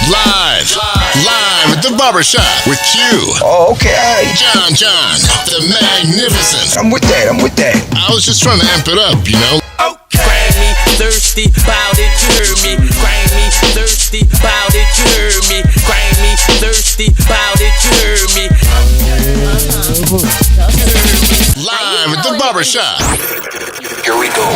Live at the Barbershop with Q. Oh, okay. John, the Magnificent. I'm with that. I was just trying to amp it up, you know. Grind me, thirsty, bout it, you heard me. Grind me, thirsty, bout it, you heard me. Grind me, thirsty, bout it, you heard me. Live at the Barbershop. Here we go.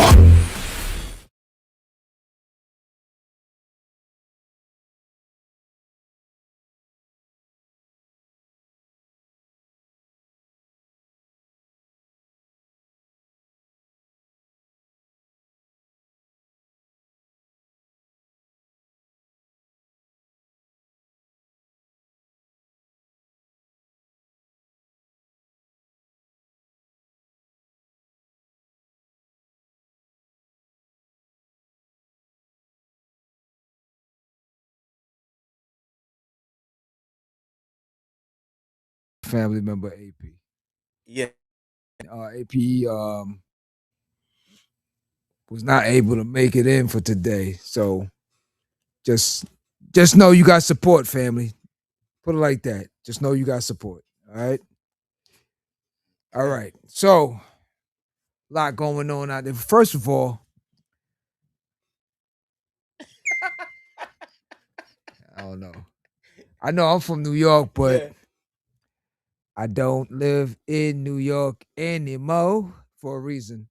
Family member AP. Yeah. AP was not able to make it in for today, so just know you got support, family. Put it like that. Just know you got support. All right. So a lot going on out there. First of all, I don't know. I know I'm from New York, but Yeah. I don't live in New York anymore for a reason.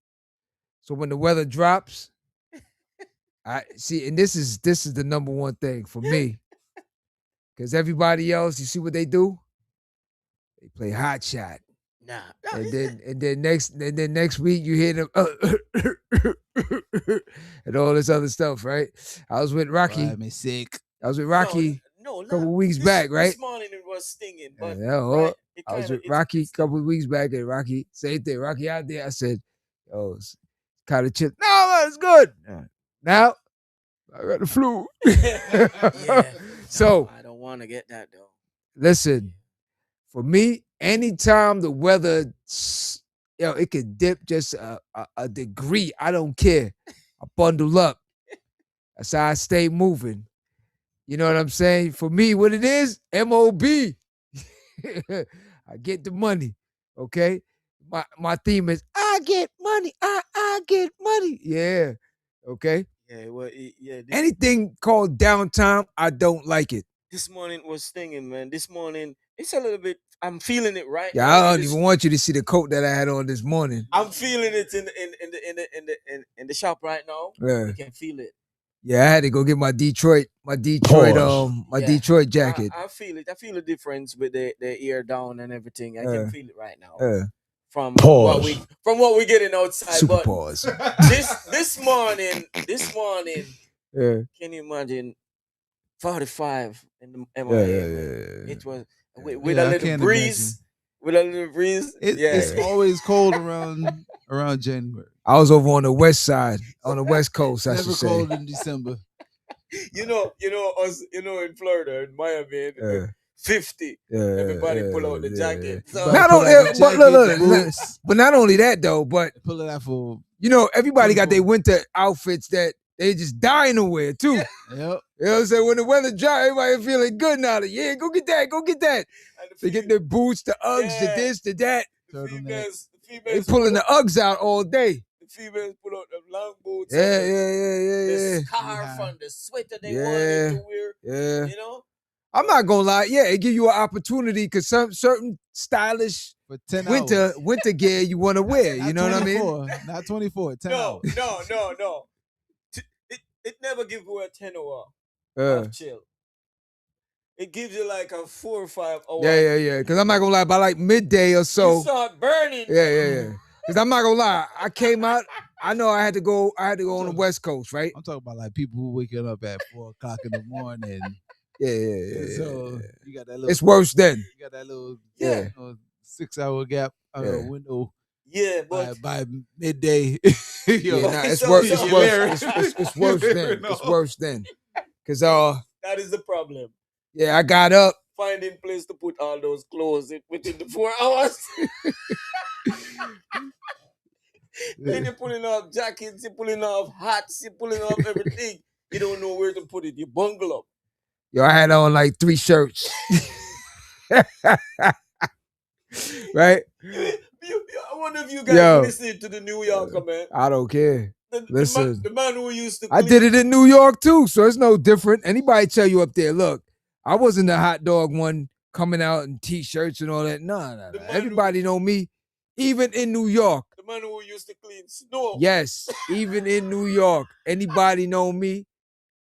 So when the weather drops, I see, and this is the number one thing for me. Because everybody else, you see what they do? They play hot shot. Nah. And then next week you hear them and all this other stuff, right? I was with Rocky. I'm sick. I was with Rocky No, a couple weeks back, right? This morning it was stinging, but Yeah, right, I was with Rocky a couple of weeks back, and Rocky, same thing. Rocky out there, I said, "Yo, it's kind of chill." No, man, it's good. Now I got the flu. Yeah. So I don't want to get that though. listen, for me, anytime the weather, it could dip just a degree. I don't care. I bundle up. That's how I stay moving. You know what I'm saying? For me, what it is, MOB. I get the money. Okay. My theme is I get money. I get money. Yeah. Okay. Yeah, well, Anything called downtime, I don't like it. this morning was stinging, man. This morning it's a little bit. I'm feeling it right Yeah, now. I don't even want you to see the coat that I had on this morning. I'm feeling it in the shop right now. Yeah. You can feel it. Yeah, I had to go get my Detroit Yeah. Detroit jacket. I feel it. I feel the difference with the ear down and everything. I can feel it right now. From Pause. what we're getting outside. Super But pause. this morning, Yeah. can you imagine 45 in the Yeah, MIA? yeah, man. yeah. It was with Yeah, a I little can't breeze. With a little breeze. It's always cold around January. I was over on the west side, on the west coast, I Never should say. cold in December. You know us, in Florida, in Miami, Yeah. 50. Yeah, Everybody yeah, pull out the yeah. jacket. So, Not Pull only, out the but jacket, look, the boots. but not only that though, but Pull it out for everybody got their winter outfits that they just dying to wear too. yep. You know what I'm saying? When the weather dry, everybody feeling good now. Yeah, go get that. and They get their boots, the Uggs, the Yeah. this, the that. the turtleneck. females They pulling the Uggs out all day. the females pull out the long boots. Yeah, and the yeah. scarf Yeah. and the sweater they Yeah. wanted to wear. Yeah. You know? I'm not gonna lie. Yeah, it give you an opportunity because some certain stylish For 10 winter hours. gear you want to wear. Not You know what I mean? 24, Not 24, 10 No. hours. It never gives you a 10 hour Uh, of chill. It gives you like a 4 or 5 hour. yeah. Because I'm not gonna lie. By like midday or You so. start burning. Yeah. Because I'm not gonna lie. I came out. I know I had to go on the West Coast, right? I'm talking about like people who waking up at 4 o'clock in the morning. Yeah. So you got that little. It's worse then. You got that little Yeah. 6-hour gap Yeah. window Yeah, but by midday. Yeah, nah, it's So- worse. so It's you worse. married. It's worse then. No. It's worse then. Cause that is the problem. yeah, I got up. Finding place to put all those clothes within the 4 hours. Then you're pulling off jackets, you're pulling off hats, you're pulling off everything. You don't know where to put it. You bungle up. Yo, I had on like 3 shirts. Right? I wonder if you guys Yo. listening to the New Yorker, man. I don't care. Listen. The man who used to I did it in New York too, so it's no different. Anybody tell you up there, look, I wasn't the hot dog one coming out in t-shirts and all that. No. Everybody know me, even in New York. The man who used to clean snow. Yes, even in New York. Anybody know me?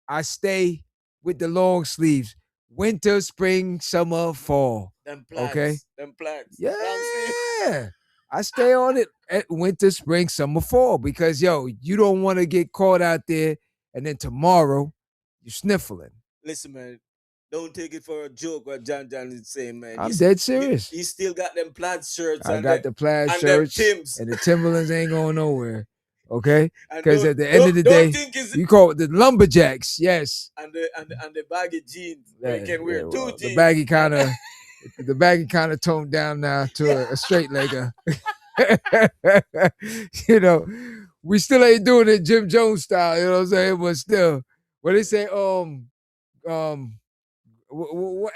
I stay with the long sleeves. Winter, spring, summer, fall. Them plants. Okay? Them plants. Yeah. I stay on it at winter, spring, summer, fall because, yo, you don't want to get caught out there and then tomorrow you're sniffling. Listen, man, don't take it for a joke what John is saying, man. I'm dead serious. He still got them plaid shirts. I got the plaid shirts and the Timberlands ain't going nowhere. Okay? Because at the end of the day, you call it the lumberjacks, yes. And the baggy jeans. Where you can wear 2 jeans. The baggy kind of toned down now to a straight legger. You know, we still ain't doing it Jim Jones style, you know what I'm saying? But still, what they say, what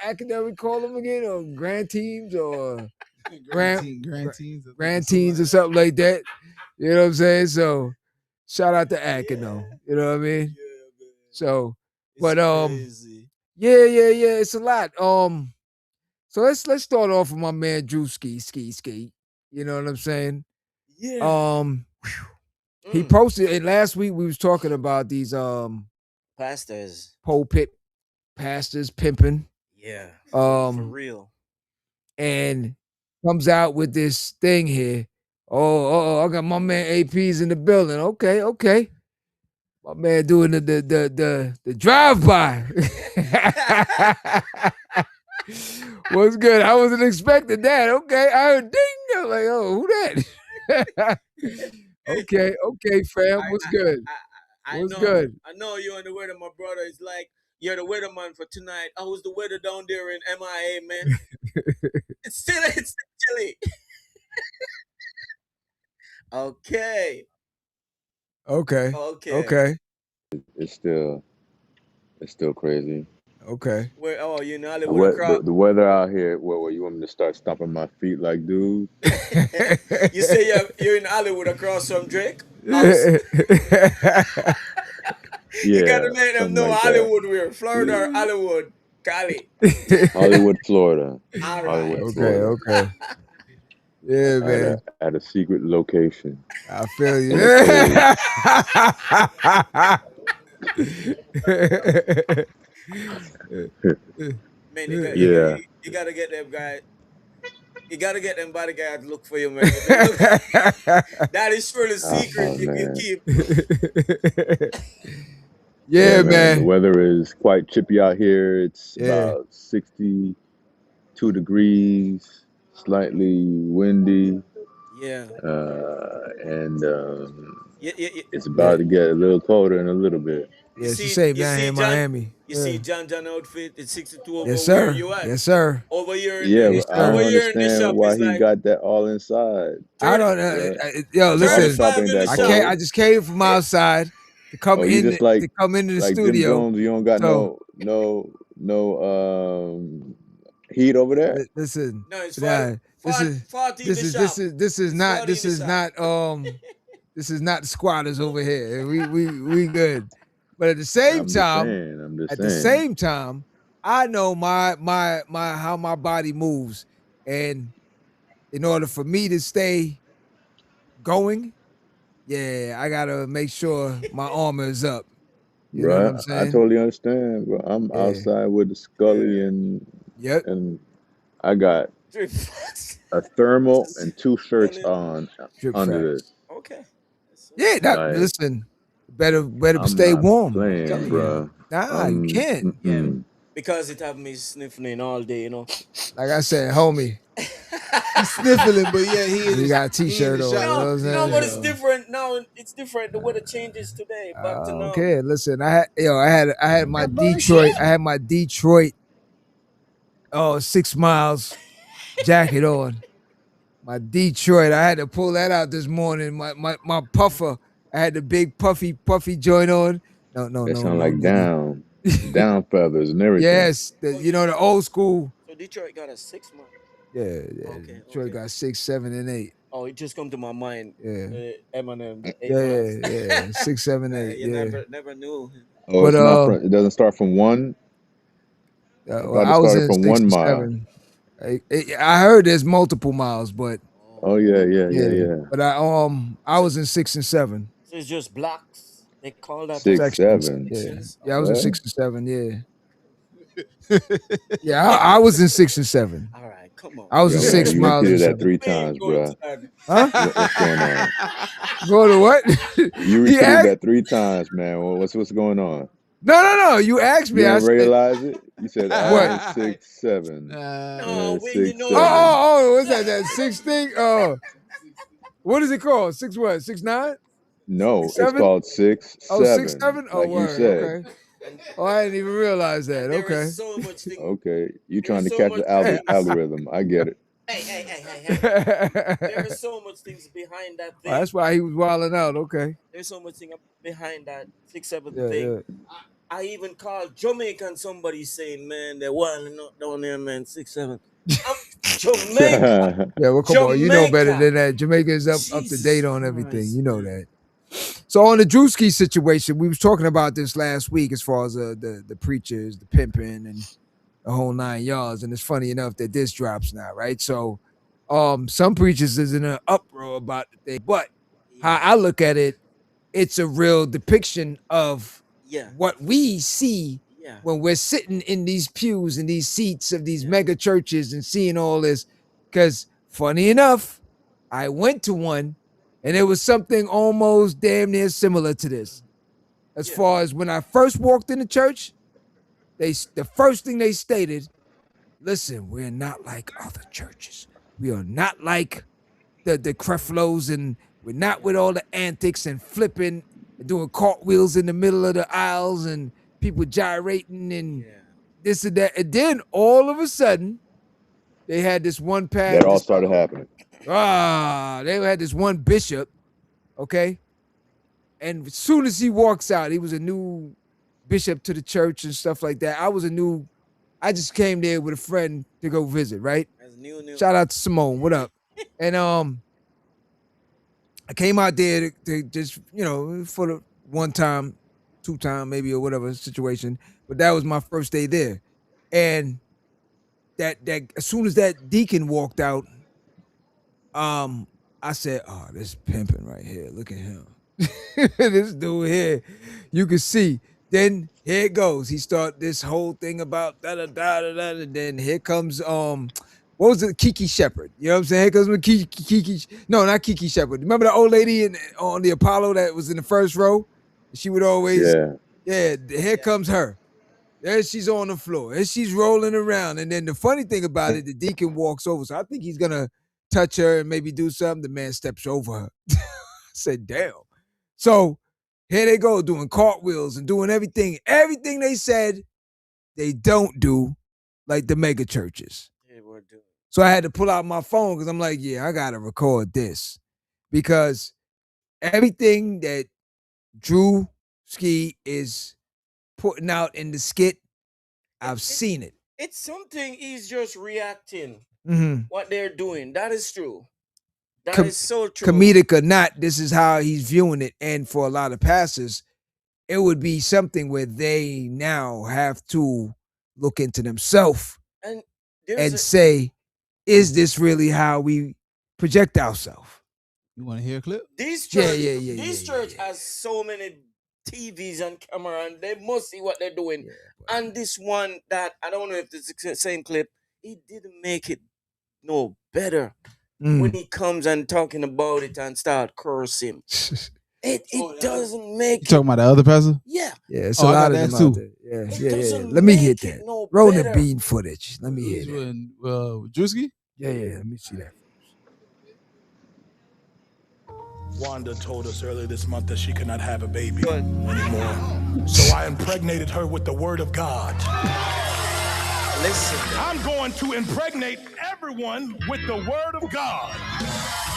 academic call them again? Or grand teams or grand teams or something like that. You know what I'm saying? So shout out to Akino. You know what I mean? Yeah, so, it's but crazy. yeah, it's a lot. So let's start off with my man Drew Ski. You know what I'm saying? Yeah. He posted and last week we was talking about these pastors. pulpit pastors pimping. Yeah. For real. And comes out with this thing here. I got my man AP's in the building. Okay. My man doing the drive-by. What's good? I wasn't expecting that. Okay. I heard ding. I'm like, oh, who that? Okay, fam. What's good? What's good? I know you're on the weather, my brother. It's like you're the weatherman for tonight. How was the weather down there in MIA, man? It's still chilly. Okay. It's still crazy. Okay. Where you in Hollywood? The weather out here. Where you want me to start stomping my feet like dudes? You say you're in Hollywood across from Drake? Yeah. You gotta let them know like Hollywood where Florida or Hollywood, Cali. Hollywood, Florida. All right. Okay. Yeah, man. At a secret location. I feel you. Man, you gotta get them guys. You gotta get them bodyguards look for you, man. That is sure the secret you can keep. Yeah, man. The weather is quite chippy out here. It's about 62 degrees, slightly windy. Yeah. It's about to get a little colder in a little bit. Yeah, it's the same down here in Miami. You see John outfit, it's 62 over yes, sir. Where you at? Yes, sir. Over here in but I don't understand why he got that all inside. I don't know. Yo, listen, I just came from outside to come into the studio. Jim Jones, you don't got no heat over there? Listen. No, it's this is not the squatters over here. We good. But at the same time, I know my how my body moves, and in order for me to stay going, I gotta make sure my armor is up. You know what I'm saying? I totally understand, bro. I'm outside with the Scully and I got a thermal and 2 shirts on under this. Okay. Yeah, listen. Better stay warm. Playing, bro. Nah, you can't. Yeah. Because it have me sniffling all day, you know. Like I said, homie. He's sniffling, but he got a t-shirt on. No, but it's different. Now it's different. The weather changes today. Back to now. Okay, listen. I had my Detroit. I had my Detroit 6 miles jacket on. My Detroit. I had to pull that out this morning. My puffer. I had the big puffy joint on. No. That sound like down. down feathers and everything. Yes, the old school. So Detroit got a 6 month. Yeah. Detroit got 6, 7, and 8. Oh, it just come to my mind. Yeah. Eminem, the 8 Yeah, months. 6, 7, 8. You never knew. Oh, it's not from. It doesn't start from 1. I thought it I was started in from 6 1 and mile. 7. I heard there's multiple miles, but Oh yeah. But I was in 6 and 7. So it's just blocks. They call that 6, 7. Yeah, I was in 6 and 7. Yeah. Yeah, I was in 6 and 7. All right, come on. I was in 6 You miles. repeated that 3 times, bro. Huh? What's going on? Go to what? You repeated that 3 times, man. What's going on? No. You asked me. You I didn't realize it. You said what? 6, 7. No, 6, you know. 7. What's that? That 6 thing? Oh, what is it called? 6 what? 6, 9? No, 6, 7? it's called 6, 7. Oh, 6, 7? Oh, like word. you said. Okay. Oh, I didn't even realize that. Okay. So much okay, you trying to catch the algorithm. I get it. Hey. There are so much things behind that thing. Oh, that's why he was wilding out. Okay. There's so much thing behind that 6, 7 thing. Yeah. I even called Jamaican somebody saying, man, they're wilding out down there, man, 6, 7. I'm Jamaica. Yeah, well, come on. You know better than that. Jamaica's up to date on everything. You know that. So on the Drewski situation, we was talking about this last week as far as the preachers, the pimping, and the whole 9 yards. And it's funny enough that this drops now, right? So some preachers is in an uproar about the thing. But how I look at it, it's a real depiction of what we see when we're sitting in these pews and these seats of these mega churches and seeing all this. Because funny enough, I went to one and it was something almost damn near similar to this. As far as when I first walked in the church, the first thing they stated, listen, we're not like other churches. We are not like the Creflos, and we're not with all the antics and flipping and doing cartwheels in the middle of the aisles and people gyrating and this and that. And then all of a sudden, they had this one pastor. That all started happening. They had this one bishop, okay? And as soon as he walks out, he was a new bishop to the church and stuff like that. I just came there with a friend to go visit, right? Shout out to Simone, what up? And I came out there to just, for the 1 time, 2 time maybe or whatever situation. But that was my first day there. And that as soon as that deacon walked out, I said, oh, this pimping right here. Look at him. This dude here. You can see. Then here it goes. He start this whole thing about da-da-da-da-da. And then here comes, what was it? Kiki Shepherd. You know what I'm saying? Here comes Kiki. No, not Kiki Shepherd. Remember the old lady on the Apollo that was in the first row? She would always, here comes her. There she's on the floor. And she's rolling around. And then the funny thing about it, the deacon walks over. So I think he's going to touch her and maybe do something. The man steps over her. I said, damn. So here they go doing cartwheels and doing everything. Everything they said they don't do like the mega churches. So I had to pull out my phone because I'm like, I got to record this. Because everything that Drew Ski is putting out in the skit, I've seen it. It's something he's just reacting what they're doing. That is true. That is so true. Comedic or not, this is how he's viewing it. And for a lot of pastors, it would be something where they now have to look into themselves and say, is this really how we project ourselves? You want to hear a clip? This church has so many TVs and camera, and they must see what they're doing. And this one that, I don't know if it's the same clip, he didn't make it no better. When he comes and talking about it and start cursing. It doesn't make you talking about the other pastor? Yeah. Yeah, it's a lot of them out there. Yeah. Let me hit that. Roll the bean footage. Let me hear that. Drewski? Yeah. Let me see that. Wanda told us earlier this month that she could not have a baby anymore. So I impregnated her with the word of God. Listen. I'm going to impregnate everyone with the word of God.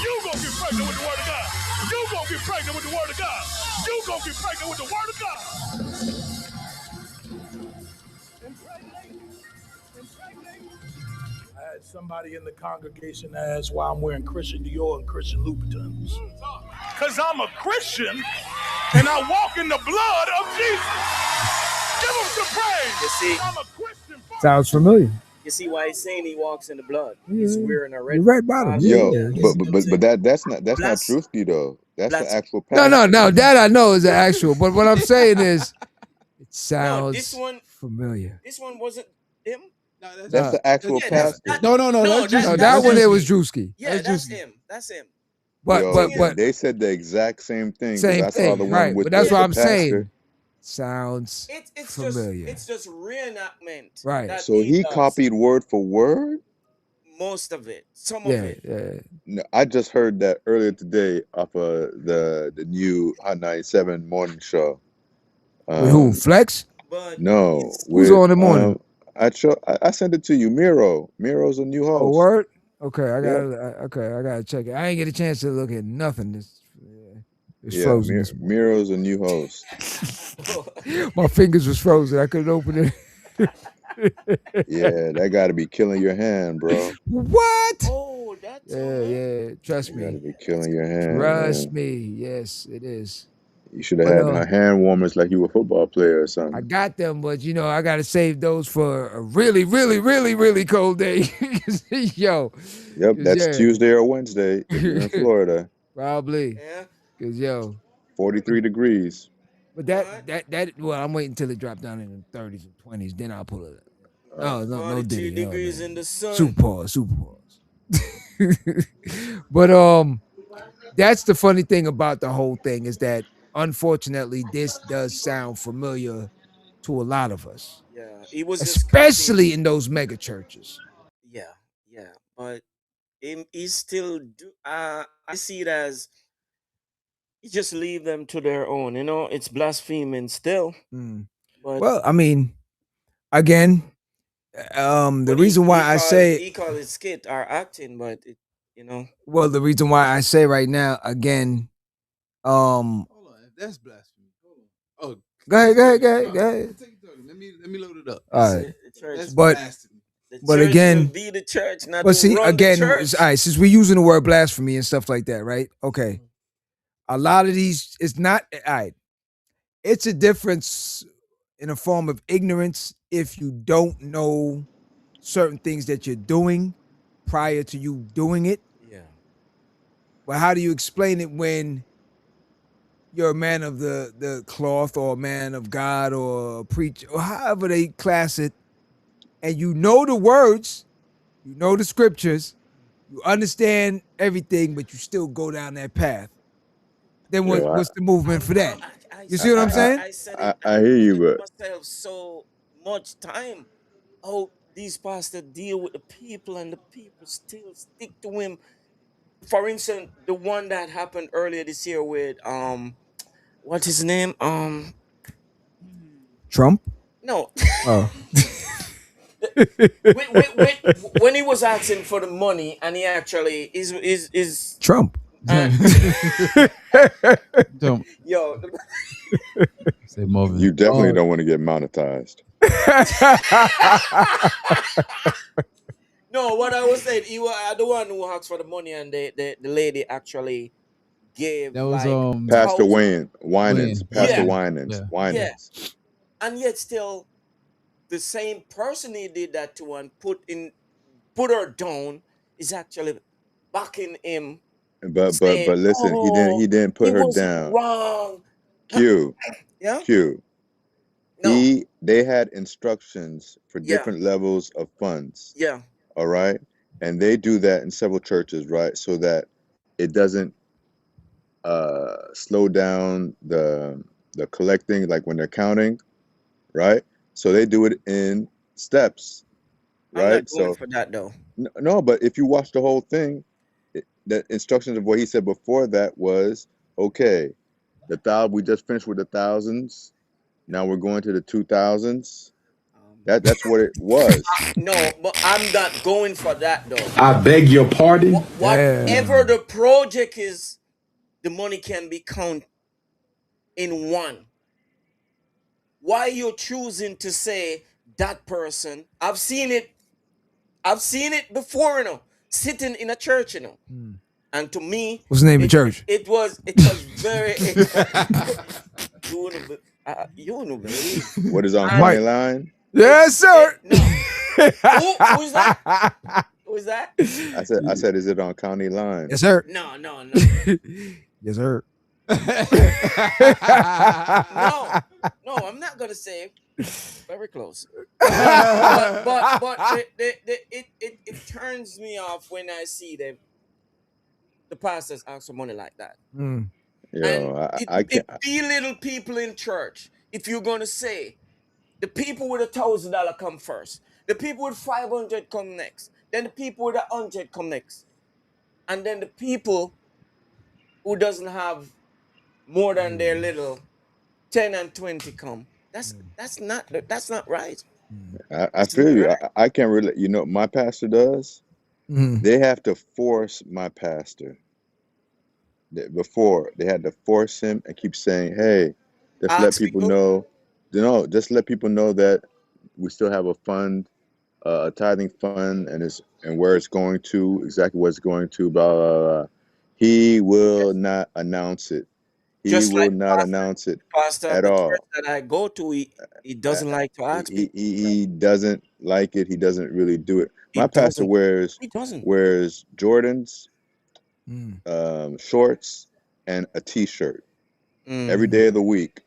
You gonna get pregnant with the word of God. You gonna get pregnant with the word of God. You gonna get pregnant with the word of God. somebody in the congregation asked why I'm wearing Christian Dior and Christian Louboutins. Because I'm a Christian and I walk in the blood of Jesus. Give him some praise. You see, I'm a Christian. Sounds familiar. You see why he's saying he walks in the blood? He's wearing a red. You're right bottom. Yo, Yeah. but that's not Drewski though. That's the actual pastor. No. That I know is the actual. But what I'm saying is, it sounds this one familiar. This one wasn't him. No, that's the actual pastor. No. That one there was Drewski. Yeah, that's him. That's him. But they said the exact same thing. Same I thing, saw the one right? with But that's the what I'm pastor. saying. Sounds it's familiar. It's just reenactment. Right. So he copied word for word? Most of it. Some of it. Yeah. No, I just heard that earlier today off of the new Hot 97 morning show. With who? Flex? No. Who's on the morning? I sent it to you. Miro's a new host. Oh, word? Okay, I gotta check it. I ain't get a chance to look at nothing. It's frozen. Miro's a new host. My fingers was frozen. I couldn't open it. Yeah, that got to be killing your hand, bro. What? Oh, that's yeah. Trust me. Got to be killing your hand. Trust man. me. Yes, it is. You should have had hand warmers like you were a football player or something. I got them, but I got to save those for a really, really, really, really cold day. Yo. Yep, that's Tuesday or Wednesday if you're in Florida. Probably. Yeah. Because 43 degrees. But that well, I'm waiting until it drops down in the 30s and 20s, then I'll pull it. No diddy. Degrees in the sun. Super pause. But that's the funny thing about the whole thing is that unfortunately this does sound familiar to a lot of us. Yeah, he was especially in those mega churches. Yeah, but he still do. I see it as you just leave them to their own. It's blaspheming still. But well, I mean, again, the reason why I say he call it skit or acting, but Well, the reason why I say right now again, hold on, that's blasphemy. Hold on. Oh, go ahead. Let me load it up. All right, that's but again, be the church, not but see again, all church. right. Since we're using the word blasphemy and stuff like that, right? Okay, a lot of these, it's not all right. It's a difference in a form of ignorance if you don't know certain things that you're doing prior to you doing it. Yeah. But how do you explain it when you're a man of the cloth or a man of God or a preacher or however they class it, and you know the words, you know the scriptures, you understand everything, but you still go down that path? Then what's the movement for that? You see what I'm saying? I hear you, but myself so much time. Oh, these pastors deal with the people, and the people still stick to him. For instance, the one that happened earlier this year with what's his name? Trump? No. Oh. When he was asking for the money, and he actually is Trump. Don't. Yo. Say Marvin. You definitely don't want to get monetized. No, what I was saying, he was the one who asked for the money, and the lady actually gave that was Pastor Winans. Pastor Yeah. Winans. Yeah. And yet still the same person he did that to and put her down is actually backing him. But saying, listen, he didn't put her down. Wrong. Q. Yeah. Q. No. They had instructions for different levels of funds. Yeah. All right. And they do that in several churches, right? So that it doesn't slow down the collecting, like when they're counting, right? So they do it in steps, right? I'm not going for that though. No, but if you watch the whole thing, the instructions of what he said before that was, okay, we just finished with the thousands. Now we're going to the 2000s. That's what it was. No, but I'm not going for that though. I beg your pardon. Whatever the project is, the money can be counted in one. Why you're choosing to say that person? I've seen it I've seen it before, sitting in a church, and to me, what's the name of church? It was very. You know, believe. What is on county line? Yes, sir. No. Who's that? Who's that? I said, is it on county line? Yes, sir. No. Yes, sir. No, I'm not gonna say very close. but it turns me off when I see the pastors ask for money like that. Yo, I can't. It belittle people in church. If you're gonna say the people with $1,000 come first, the people with 500 come next, then the people with 100 come next, and then the people who doesn't have more than their little 10 and 20 come. That's not right. I feel you. I can't really. You know, my pastor does. They have to force my pastor. Before they had to force him and keep saying, "Hey, just let people know." Just let people know that we still have a fund, a tithing fund, and where it's going to, exactly what it's going to. Blah blah blah. He will not announce it. He will not announce it at all. Church that I go to, he doesn't like to ask people. He doesn't like it. He doesn't really do it. My pastor wears Jordans, shorts, and a T-shirt every day of the week.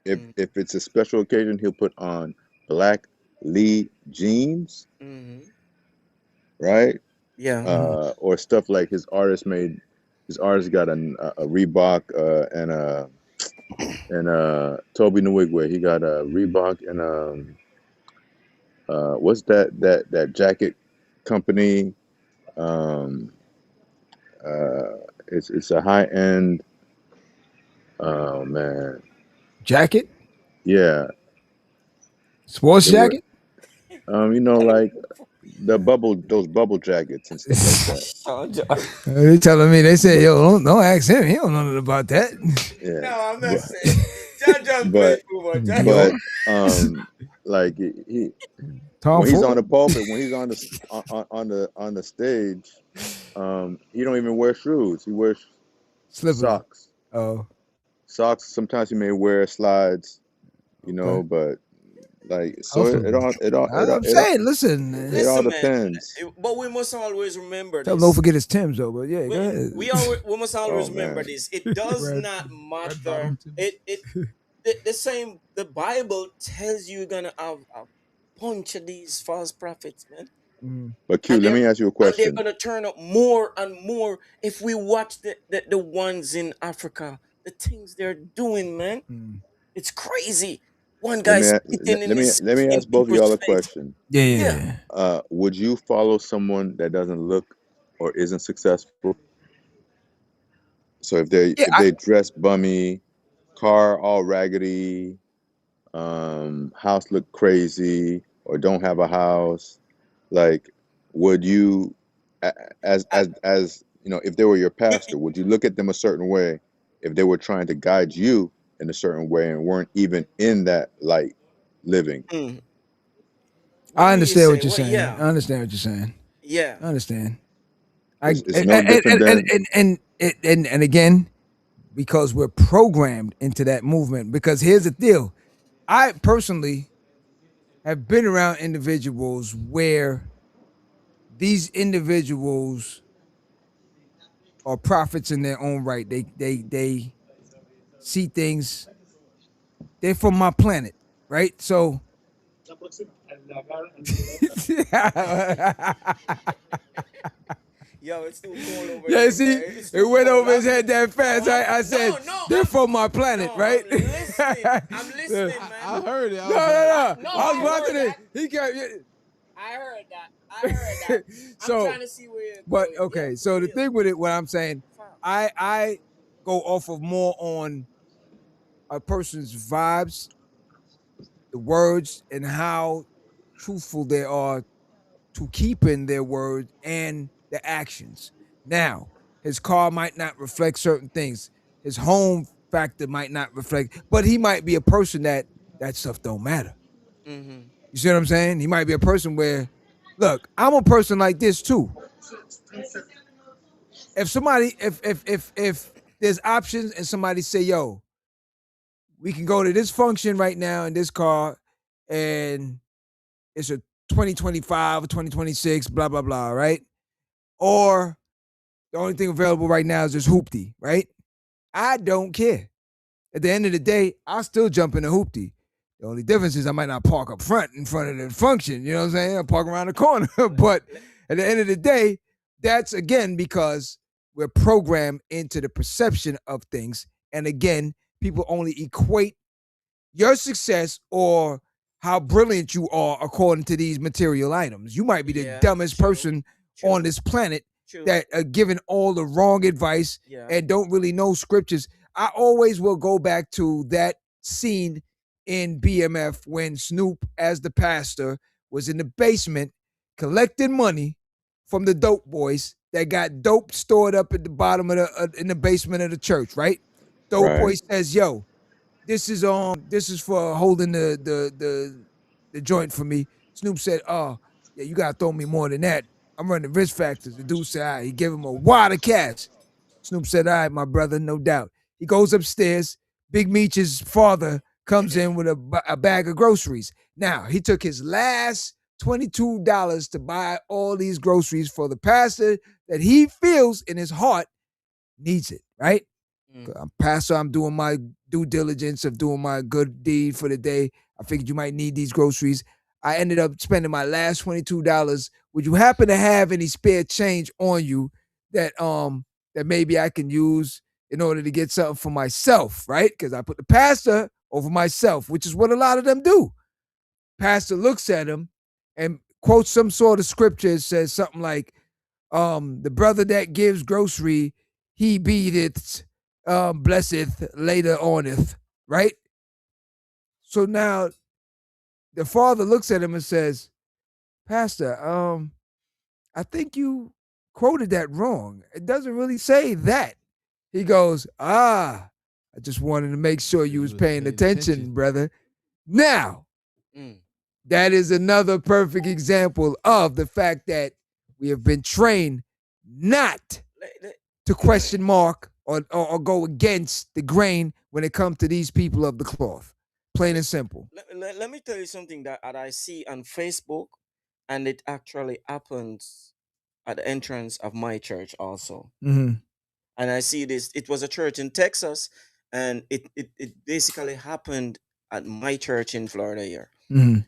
If it's a special occasion, he'll put on black Lee jeans, right? Yeah. Or stuff like his artist got a Reebok and Toby Nwigwe. He got a Reebok and what's that jacket company? It's a high end. Oh man. Jacket? Yeah. Sports jacket? Like those bubble jackets and stuff like that. They telling me, they say, yo, don't ask him. He don't know nothing about that. Yeah. No, I'm not saying. But like he when he's on the pulpit, when he's on the stage, he don't even wear shoes. He wears socks. Oh. Socks. Sometimes he may wear slides, but like so it all listen, it all depends. But we must always remember this. Don't forget his Timbs though, but yeah, go ahead. We must always remember this. It does not matter. The Bible tells you you're gonna have a bunch of these false prophets, man. But Q, let me ask you a question. And they're gonna turn up more and more if we watch the ones in Africa. The things they're doing, man, it's crazy. One guy's let me ask both of y'all a question. Yeah. Would you follow someone that doesn't look or isn't successful? So if they dress bummy, car all raggedy, house look crazy, or don't have a house, like, would you, as if they were your pastor, would you look at them a certain way if they were trying to guide you in a certain way and weren't even in that light living? I understand what you're saying. Yeah. I understand what you're saying. Yeah, I understand. It's no different and again, because we're programmed into that movement. Because here's the deal: I personally have been around individuals where these individuals are prophets in their own right. They see things. They're from my planet, right? So. Yo, it's too cold over yeah, there. see, it went over his head that fast. I said, they're from my planet, right? I'm listening, man. I heard it. No. I was watching it. He kept. I heard that. So, I'm trying to see where. But okay, so the thing with it, what I'm saying, I go off of more on a person's vibes, the words, and how truthful they are to keeping their word and the actions. Now, his car might not reflect certain things. His home factor might not reflect, but he might be a person that stuff don't matter. You see what I'm saying? He might be a person where Look, I'm a person like this too. If somebody, if there's options and somebody say, yo, we can go to this function right now in this car and it's a 2025 or 2026, blah, blah, blah, right? Or the only thing available right now is this hoopty, right? I don't care. At the end of the day, I'll still jump in a hoopty. The only difference is I might not park up front in front of the function, you know what I'm saying? I'll park around the corner. But at the end of the day, that's again because we're programmed into the perception of things. And again, people only equate your success or how brilliant you are according to these material items. You might be the dumbest person on this planet that are giving all the wrong advice and don't really know scriptures. I always will go back to that scene in BMF when Snoop, as the pastor, was in the basement collecting money from the dope boys that got dope stored up at the bottom of in the basement of the church, right? Dope boy says, yo, this is for holding the joint for me. Snoop said, oh, yeah, you gotta throw me more than that. I'm running risk factors. The dude said, all right. He gave him a wad of cash. Snoop said, all right, my brother, no doubt. He goes upstairs. Big Meech's father comes in with a bag of groceries. Now, he took his last $22 to buy all these groceries for the pastor that he feels in his heart needs it, right? I'm pastor, I'm doing my due diligence of doing my good deed for the day. I figured you might need these groceries. I ended up spending my last $22. Would you happen to have any spare change on you that that maybe I can use in order to get something for myself, right? Because I put the pastor over myself, which is what a lot of them do. Pastor looks at him and quotes some sort of scripture, says something like, the brother that gives grocery, he beateth, blesseth, later oneth, right? So now the father looks at him and says, Pastor, I think you quoted that wrong. It doesn't really say that. He goes, I just wanted to make sure you was paying attention, brother. Now, that is another perfect example of the fact that we have been trained not to question mark or go against the grain when it comes to these people of the cloth. Plain and simple. Let me tell you something that I see on Facebook, and it actually happens at the entrance of my church also. Mm-hmm. And I see this. It was a church in Texas, and it basically happened at my church in Florida here. Mm-hmm.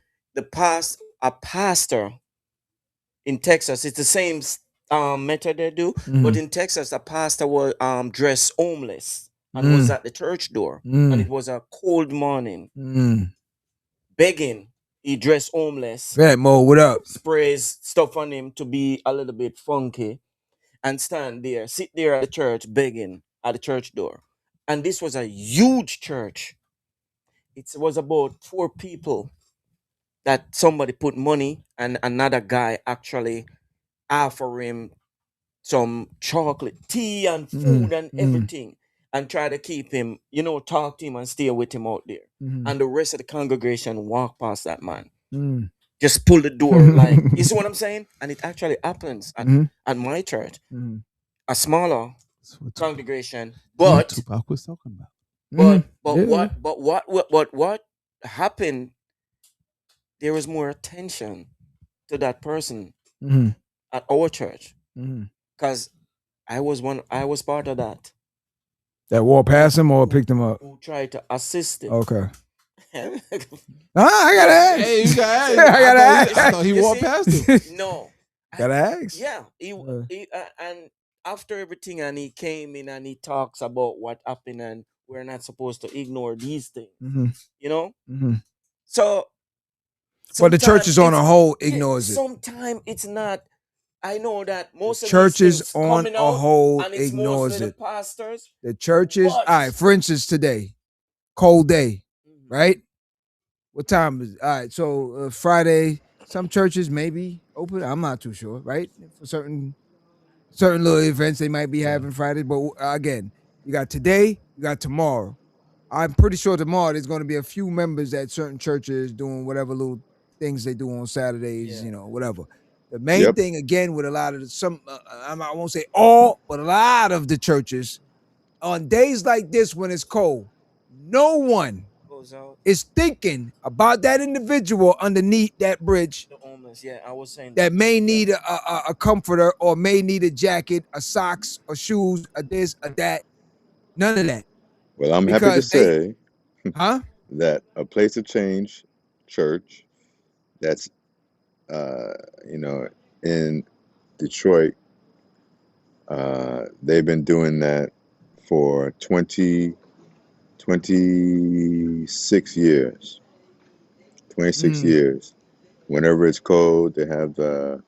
A pastor in Texas, it's the same method they do, but in Texas, a pastor was dressed homeless and was at the church door, and it was a cold morning, begging. He dressed homeless. Fat Mo, what up? Sprays stuff on him to be a little bit funky, and sit there at the church begging at the church door. And this was a huge church. It was about 4 people that somebody put money, and another guy actually offer him some chocolate, tea, and food and everything, and try to keep him, talk to him and stay with him out there. And the rest of the congregation walk past that man. Just pull the door, like, you see what I'm saying? And it actually happens at my church, a smaller congregation, but Tupac was talking about. But what happened? There was more attention to that person at our church, because I was part of that. That walked past him or picked him up? Who tried to assist him? Okay. I gotta ask. Hey, you gotta ask. I gotta ask. I thought he walked past him. No. Gotta ask. Yeah. He and after everything, and he came in and he talks about what happened, and we're not supposed to ignore these things. You know? So Well, the churches on a whole ignores it. Sometimes it's not. I know that most of churches these on coming a out, whole and it's ignores mostly it. The pastors. The churches, But- all right, for instance, today, cold day, right? What time is it? All right, so Friday, some churches may be open. I'm not too sure, right? For certain little events they might be having Friday. But again, you got today, you got tomorrow. I'm pretty sure tomorrow there's going to be a few members at certain churches doing whatever little things they do on Saturdays, whatever. The main Yep. thing again with a lot of I won't say all, but a lot of the churches on days like this when it's cold, no one Goes out. is thinking about that individual underneath that bridge The homeless. Yeah, I was saying that may need a comforter or may need a jacket, a socks, or shoes, a this, a that. None of that. Well, I'm happy to Because they, say huh? that a place of change church that's in Detroit, they've been doing that for 26 years. 26 years. Whenever it's cold, they have the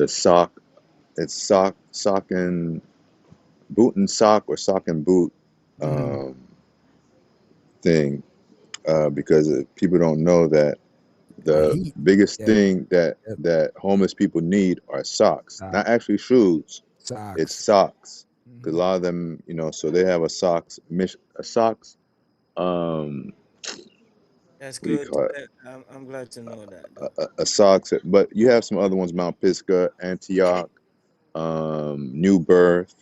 sock. It's sock and boot and sock or sock and boot thing, because people don't know that the heat. biggest Yeah. thing that homeless people need are socks, not actually shoes. Socks. It's socks. Because a lot of them, so they have a socks. that's What do you good. call it? I'm glad to know that. A socks. But you have some other ones: Mount Pisgah, Antioch, New Birth,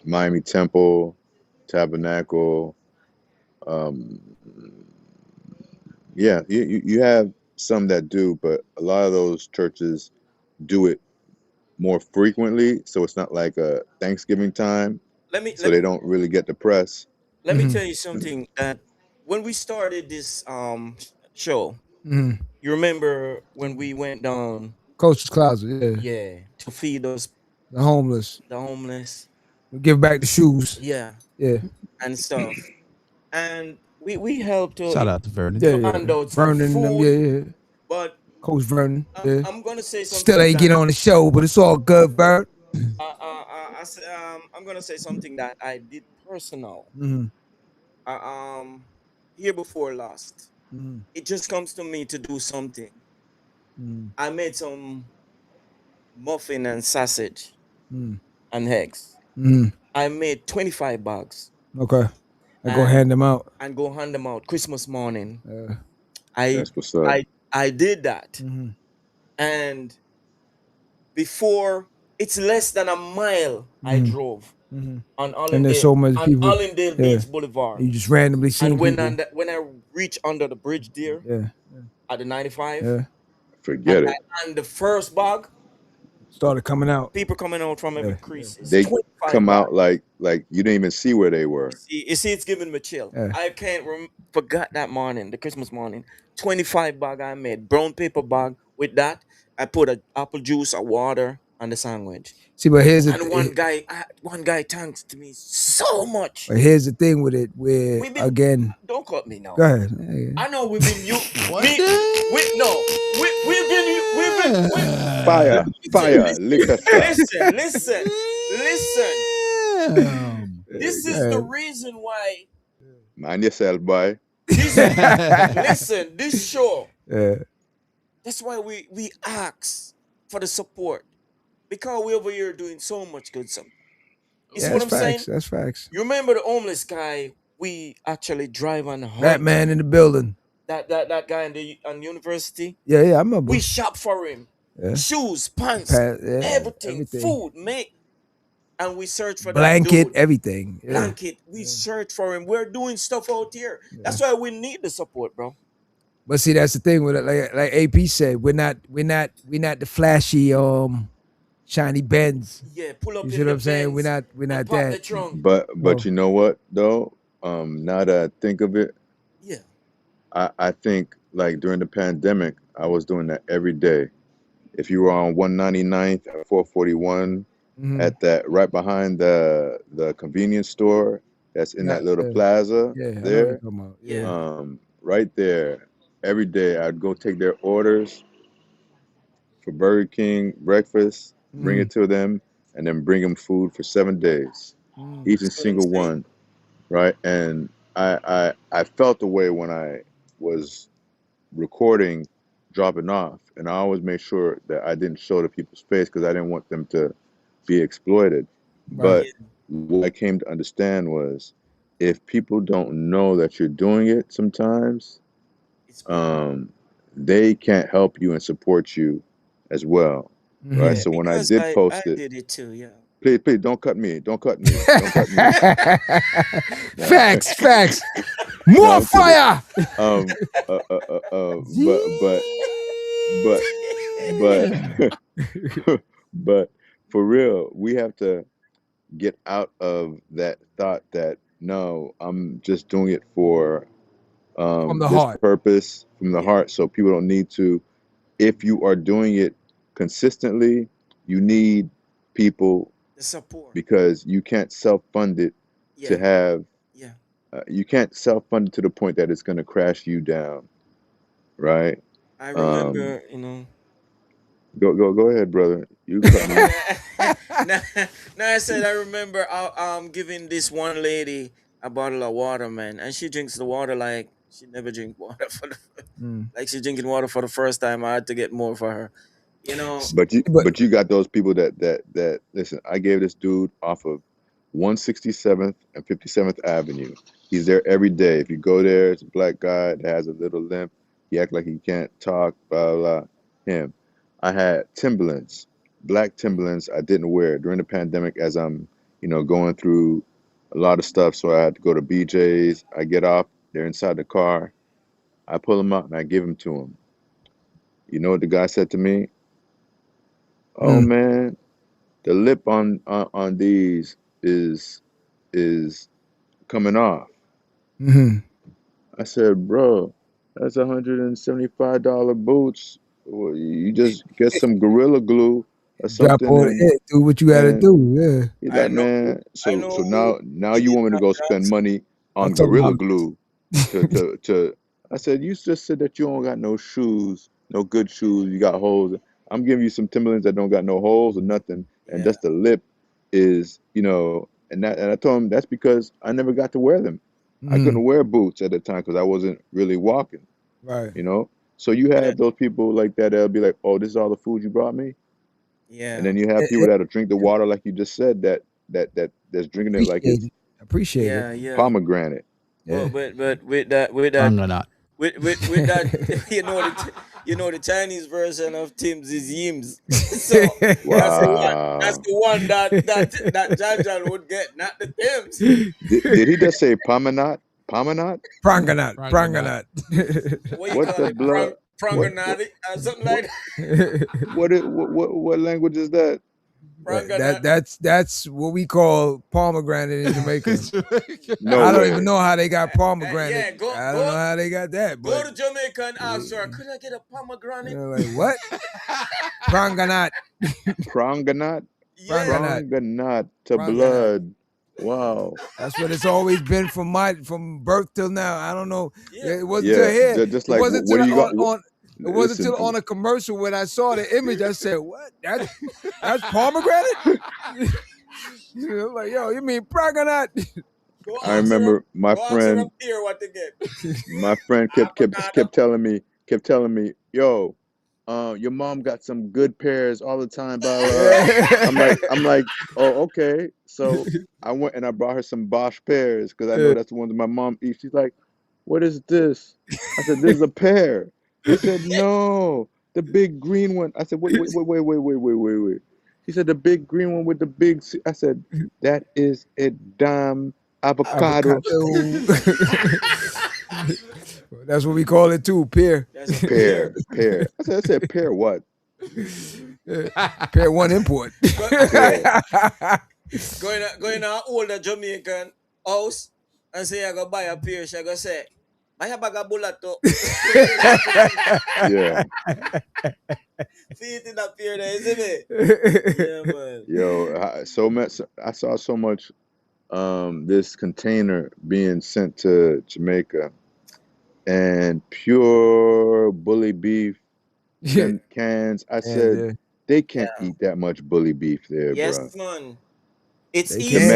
Miami Temple, Tabernacle. Yeah, you have some that do, but a lot of those churches do it more frequently, so it's not like a Thanksgiving time, so they don't really get the press. Let me tell you something that when we started this show, you remember when we went down, Coach's closet, yeah, to feed those the homeless. we give back the shoes, yeah, and stuff, and we helped to Shout out to Vernon. hand out some Vernon, food, but Coach Vernon. I'm gonna say something. Still ain't get on the show, but it's all good, Vern. I'm gonna say something that I did personal. Mm-hmm. Here before last, Mm-hmm. it just comes to me to do something. Mm-hmm. I made some muffin and sausage Mm-hmm. and eggs. Mm-hmm. I made 25 bags. Okay. I go hand them out. And go hand them out Christmas morning. That's what's up. I did that. And before, it's less than a mile I drove on Allendale, and there's so many people. Allendale Beach Boulevard. You just randomly see people. And when I reach under the bridge there at the 95, forget it. And the first bag started coming out. People coming out from every crease. They come out like you didn't even see where they were. You see, it's giving me chill. I can't forgot that morning, the Christmas morning. 25 bag I made, brown paper bag. With that, I put a apple juice, a water, and the sandwich. See, but here's the one guy thanks to me so much. But here's the thing with it, again. Don't cut me now. Go ahead. I know we've been we've been fire, listen. This is the reason why. Mind yourself, boy. Listen, this show. That's why we ask for the support, because we over here doing so much good stuff. You see what I'm saying? That's facts. You remember the homeless guy we actually drive on? That man in the building. That guy on the university. Yeah, I remember. We shop for him. Shoes, pants, everything, food, and we search for blanket, that dude. Everything. Blanket. We search for him. We're doing stuff out here. That's why we need the support, bro. But see, that's the thing with it. Like AP said, we're not the flashy shiny Benz. Yeah, pull up. You see what I'm saying? We're not that. But you know what though? Now that I think of it, I think like during the pandemic, I was doing that every day. If you were on 199th at 441, at that right behind the convenience store that's in that little plaza there, right there. Every day I'd go take their orders for Burger King breakfast, bring it to them, and then bring them food for 7 days, each and single one, right? And I felt the way when I was recording, dropping off, and I always made sure that I didn't show the people's face because I didn't want them to be exploited. But what I came to understand was, if people don't know that you're doing it sometimes, they can't help you and support you as well, right? So when I Because did I post it, did it too. Yeah. please don't cut me, don't cut me, don't cut me. Facts. No, More I'm kidding. fire. But but for real, we have to get out of that thought that no, I'm just doing it for From the this heart. purpose from the Yeah. heart, so people don't need to. If you are doing it consistently, you need people The support. because you can't self-fund it to Yeah. have. Yeah. You can't self-fund it to the point that it's going to crash you down, right? I Um, remember, you know. go ahead, brother. You cut me. no, I said I remember giving this one lady a bottle of water, man, and she drinks the water like she never drink water like she's drinking water for the first time. I had to get more for her, you know. But But you got those people that listen. I gave this dude off of 167th and 57th Avenue. He's there every day. If you go there, it's a black guy that has a little limp. He act like he can't talk. Blah blah. Him. I had Timberlands, black Timberlands. I didn't wear during the pandemic as I'm going through a lot of stuff. So I had to go to BJ's. I get off. They're inside the car. I pull them out and I give them to him. You know what the guy said to me? Oh man, the lip on these is coming off. I said, bro, that's $175 boots. Well, you just get some Gorilla Glue or drop something, on it, do what you gotta and do. Yeah. he's I like, know, man. I So know now who you did want me to that, go spend money I'll on tell them Gorilla how. Glue to I said, you just said that you don't got no shoes, no good shoes. You got holes. I'm giving you some Timberlands that don't got no holes or nothing, and Yeah. just the lip is, and I told him that's because I never got to wear them. I couldn't wear boots at the time because I wasn't really walking, Right. So you Yeah. have those people like that that'll be like, oh, this is all the food you brought me, and Yeah. then you have people that'll drink the water like you just said that's drinking it like Appreciate it's it. Appreciate it. Yeah. pomegranate. Yeah. But with that with that the Chinese version of Tim's is Yims. So that's Wow. the one that John would get, not the Tim's. Did he just say Promenade? Promenade? Pranganat. What you What call the it? blood? What Pranganati or something what like that. what language is that? That's what we call pomegranate in Jamaica. No I don't way. even know how they got pomegranate. Yeah, I don't know how they got that. Go But to Jamaica and ask her, could I get a pomegranate? like what? Pranganat. Pranganat? Yeah. Pranganat to blood. Wow. That's what it's always been from birth till now. I don't know. Yeah. It wasn't till here. Just It like wasn't what till do you got? it wasn't Listen, until on a commercial when I saw the image. I said, "What? That's pomegranate?" I'm like, yo, you mean pranganat? I remember my friend. What to get. My friend kept telling me, yo, your mom got some good pairs all the time. Blah, blah, blah. I'm like, oh, okay. So I went and I brought her some Bosch pears because I know that's the ones my mom eats. She's like, what is this? I said, this is a pear. She said, no, the big green one. I said, wait. She said, the big green one with the big. I said, that is a damn avocado. That's what we call it too, pear. Pear. I said pear what? Pear one import. Going to older Jamaican house and say I go buy a pear. She go say, buy a bag of bulato. Yeah. Feed in that pear there, isn't it? Yeah, man. Yo, so much. I saw so much. This container being sent to Jamaica, and pure bully beef cans. I said they can't eat that much bully beef there, yes, bro. man. It's The easy.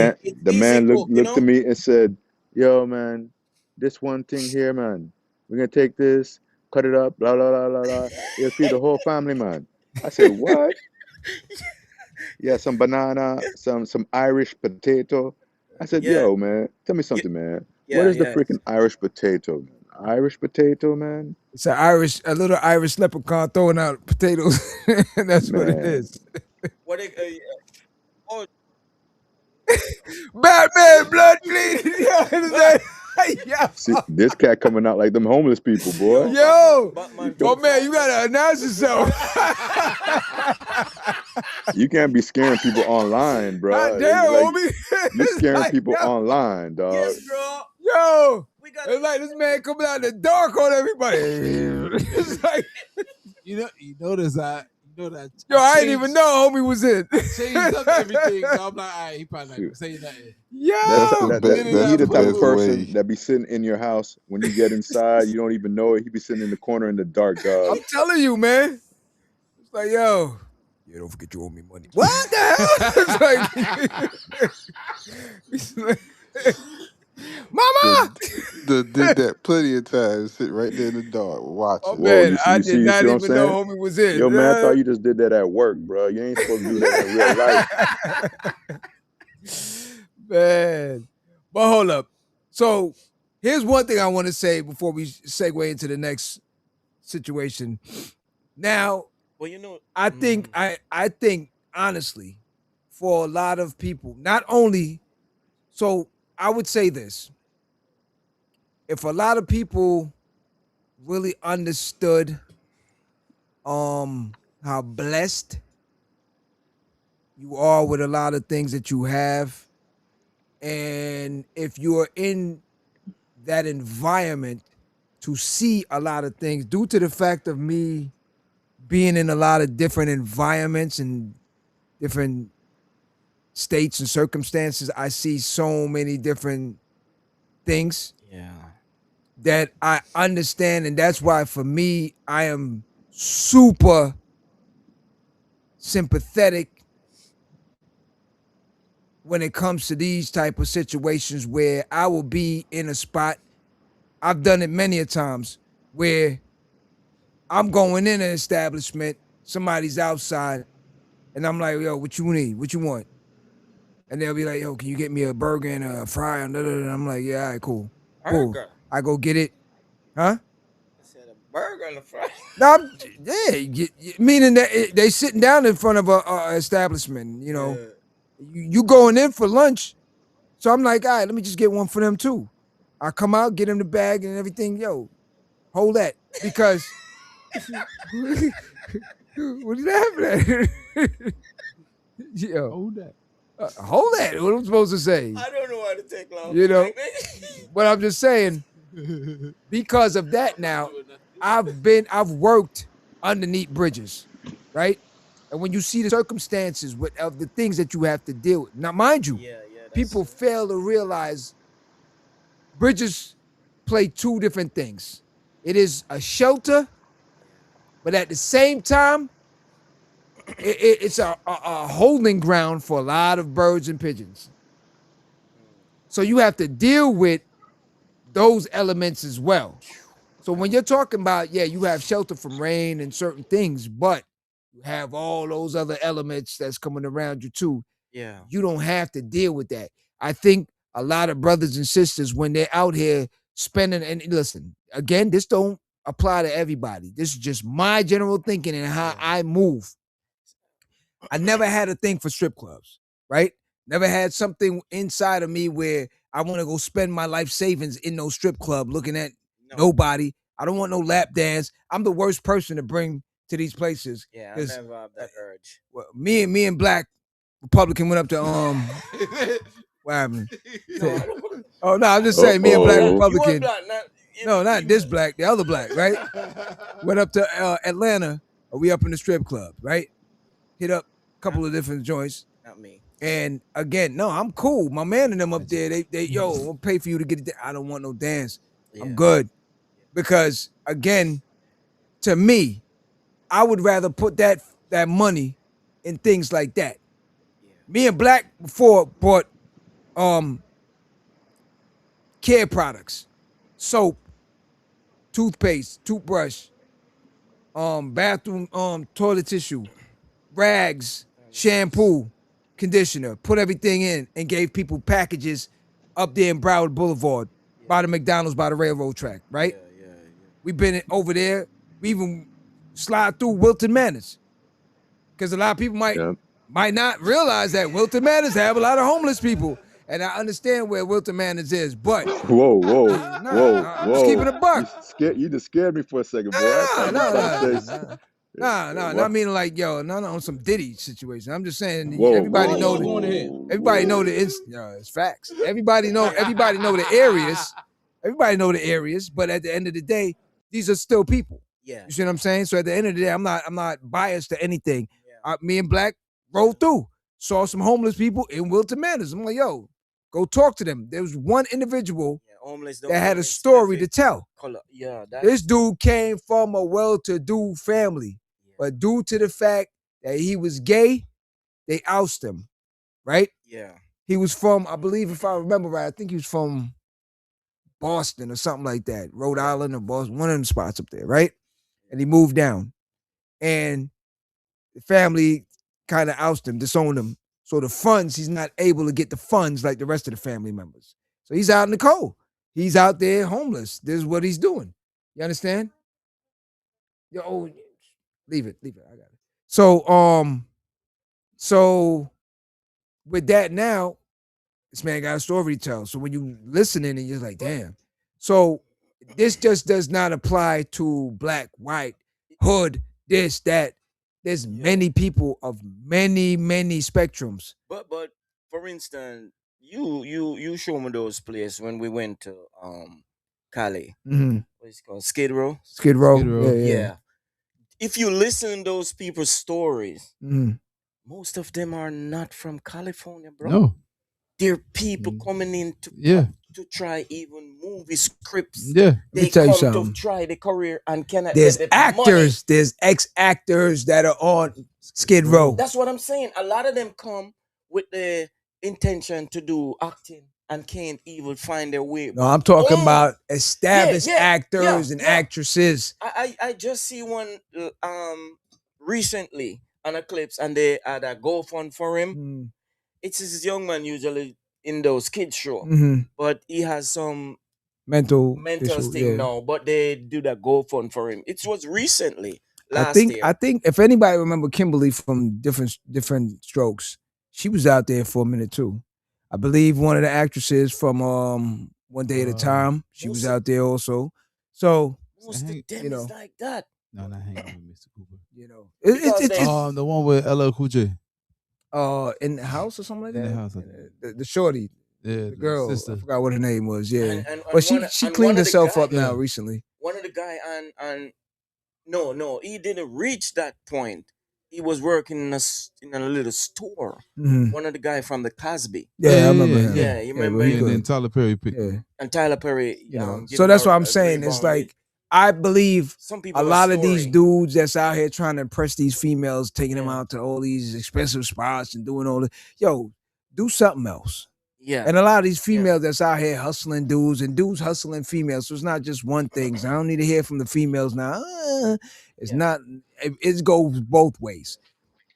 man looked at me and said, "Yo, man, this one thing here, man. We're gonna take this, cut it up, blah blah blah blah blah. It'll feed the whole family, man." I said, "What?" Yeah, some banana, some Irish potato. I said, yo, man, tell me something, man. What is the freaking Irish potato? Irish potato, man. It's a little Irish leprechaun throwing out potatoes. That's what it Man. is. What oh, Batman, blood bleeding. Yo, See, this cat coming out like them homeless people, boy. yo, Batman oh man, you gotta announce yourself. You can't be scaring people online, bro. God damn, Like, homie. you It's scaring like, people yo, online, dog. yes, bro. Yo, We got it's like this man coming out in the dark on everybody. It's like, You notice that. yo, I didn't even know homie was in. Changed up everything. So I'm like, all right, he probably not gonna say nothing. Yo, He the type of That's person that be sitting in your house when you get inside, you don't even know it. He be sitting in the corner in the dark, dog. I'm telling you, man. It's like, yo, yeah, don't forget you owe me money. What the hell? It's like, Mama! Did that plenty of times. Sit right there in the dark watching. Oh man, you see- I you did see- you not see what even I'm know saying? homie was in. Yo, man, I thought you just did that at work, bro. You ain't supposed to do that in real life. Man. But hold up. So here's one thing I want to say before we segue into the next situation. Now, Well, you know, I think honestly, for a lot of people, not only so I would say this. If a lot of people really understood how blessed you are with a lot of things that you have, and if you're in that environment to see a lot of things due to the fact of me being in a lot of different environments and different states and circumstances, I see so many different things that I understand, and that's why for me, I am super sympathetic when it comes to these type of situations where I will be in a spot. I've done it many a times where I'm going in an establishment, somebody's outside, and I'm like, yo, what you need? What you want? And they'll be like, yo, can you get me a burger and a fry? And I'm like, yeah, all right, cool. burger. I go get it. Huh? I said a burger and a fry. No, meaning that they sitting down in front of a establishment, you know. You going in for lunch. So I'm like, all right, let me just get one for them too. I come out, get them the bag and everything. Yo, hold that. Because what is happening? Yo, Hold that. hold that. What am I supposed to say? I don't know why to take long. You know, but I'm just saying, because of that now, I've worked underneath bridges, right? And when you see the circumstances of the things that you have to deal with, now mind you, people fail to realize bridges play two different things. It is a shelter, but at the same time, it's a holding ground for a lot of birds and pigeons. So you have to deal with those elements as well. So when you're talking about, you have shelter from rain and certain things, but you have all those other elements that's coming around you too. Yeah. You don't have to deal with that. I think a lot of brothers and sisters, when they're out here spending, and listen, again, this don't apply to everybody. This is just my general thinking and how I move. I never had a thing for strip clubs, right? Never had something inside of me where I want to go spend my life savings in no strip club looking at nobody. I don't want no lap dance. I'm the worst person to bring to these places. Yeah, I never have that urge. Well, me and Black Republican went up to what happened? Oh no, I'm just saying, me and Black Republican. No, not this Black, the other Black, right? Went up to Atlanta. We up in the strip club, right? Hit up a couple of different joints. Not me. And again, no, I'm cool. My man and them up there, they we'll pay for you to get it. I don't want no dance. I'm good. Because again, to me, I would rather put that money in things like that. Me and Black before bought care products, soap, toothpaste, toothbrush, bathroom, toilet tissue, rags, shampoo, conditioner, put everything in and gave people packages up there in Broward Boulevard by the McDonald's by the railroad track, right? We've been over there. We even slide through Wilton Manors. Because a lot of people might not realize that Wilton Manors have a lot of homeless people. And I understand where Wilton Manors is, but I'm just keeping a buck. You just scared me for a second, boy. I thought you were about to say not meaning like not on some Diddy situation. I'm just saying everybody know it's facts. Everybody know the areas. Everybody know the areas, but at the end of the day, these are still people. Yeah. You see what I'm saying? So at the end of the day, I'm not biased to anything. Me and Black rolled through, saw some homeless people in Wilton Manors. I'm like, yo, go talk to them. There was one individual that had a story to tell. This dude came from a well-to-do family, but due to the fact that he was gay, they ousted him, right? Yeah. He was from, I believe, if I remember right, I think he was from Boston or something like that, Rhode Island or Boston, one of them spots up there, right? And he moved down. And the family kind of ousted him, disowned him. So the funds, he's not able to get the funds like the rest of the family members. So he's out in the cold. He's out there homeless. This is what he's doing. You understand? Leave it. I got it. So with that now, this man got a story to tell. So when you listening and you're like, damn. So this just does not apply to black, white, hood, this, that. There's many people of many spectrums. But for instance, you show me those places when we went to Cali. Mm-hmm. What's it called? Skid Row. Yeah. If you listen to those people's stories, mm-hmm. most of them are not from California, bro. No. They're people coming in to try even movie scripts. Yeah. They come to try the career and cannot get the actors, money. There's ex-actors that are on Skid Row. That's what I'm saying. A lot of them come with the intention to do acting and can't even find their way. No, I'm talking about established actors and actresses. I just see one recently on a clips, and they had a GoFund for him. It's this young man usually in those kids show, but he has some mental thing now. But they do that GoFund for him. It was recently last year. I think if anybody remember Kimberly from different strokes, she was out there for a minute too. I believe one of the actresses from One Day at a Time, she was out there also. So most of them is like that. No, not hanging with Mr. Cooper. It's the one with LL Cool J. In the house or something like that. In the house, the shorty, the girl. sister. I forgot what her name was. Yeah, and but she cleaned herself up now recently. One of the guy and no, he didn't reach that point. He was working in a little store. Mm-hmm. One of the guy from the Cosby. Yeah, I remember him. Yeah, you remember him? And Tyler Perry picked. Yeah. And Tyler Perry. So that's what I'm saying. It's like I believe a lot of these dudes that's out here trying to impress these females, taking them out to all these expensive spots and doing all this. Yo, do something else. Yeah. And a lot of these females that's out here hustling dudes and dudes hustling females. So it's not just one thing. So I don't need to hear from the females now. It's not, it goes both ways.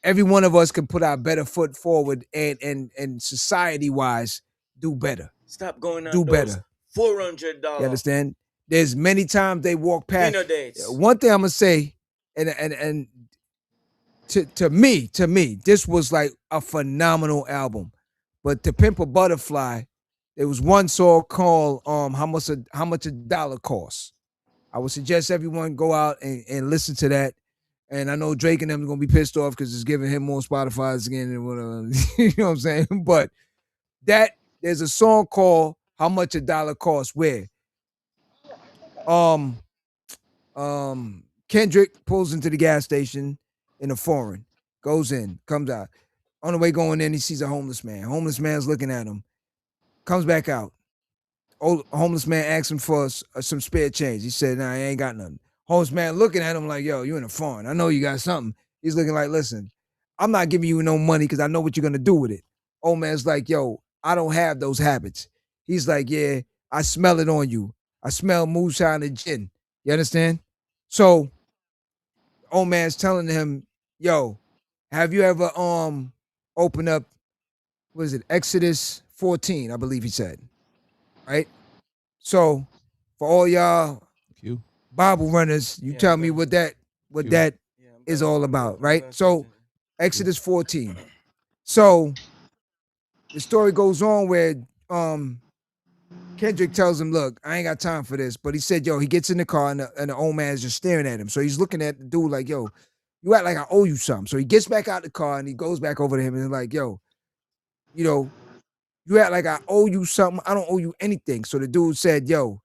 Every one of us can put our better foot forward and society-wise do better. Stop going on do those better. $400. You understand? There's many times they walk past. Dinner dates. One thing I'm gonna say, and to me, this was like a phenomenal album. But To Pimp a Butterfly, there was one song called How Much a Dollar Costs. I would suggest everyone go out and listen to that. And I know Drake and them are gonna be pissed off because it's giving him more Spotify's again and whatever. You know what I'm saying? But there's a song called How Much a Dollar Costs where Kendrick pulls into the gas station in a foreign, goes in, comes out. On the way going in, he sees a homeless man. Homeless man's looking at him, comes back out. Old homeless man asks him for some spare change. He said, nah, I ain't got nothing. Homeless man looking at him like, yo, you in a foreign. I know you got something. He's looking like, listen, I'm not giving you no money because I know what you're going to do with it. Old man's like, yo, I don't have those habits. He's like, yeah, I smell it on you. I smell moonshine and gin. You understand? So, old man's telling him, yo, have you ever opened up, what is it, Exodus 14, I believe he said. Right? So, for all y'all Bible runners, you tell me what that is all about, right? So Exodus 14. So the story goes on where Kendrick tells him, look, I ain't got time for this. But he said, yo, he gets in the car and the old man's just staring at him. So he's looking at the dude like, yo, you act like I owe you something. So he gets back out the car and he goes back over to him and he's like, yo, you know, you act like I owe you something. I don't owe you anything. So the dude said, yo,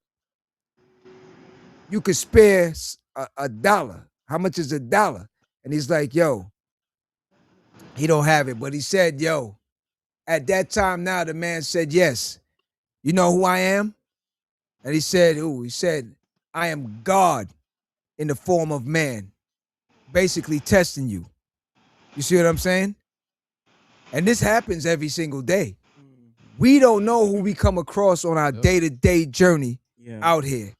you could spare a dollar. How much is $1? And he's like, yo, he don't have it. But he said, yo, at that time now, the man said, yes. You know who I am? And he said, he said, I am God in the form of man, basically testing you. You see what I'm saying? And this happens every single day. We don't know who we come across on our day-to-day journey out here.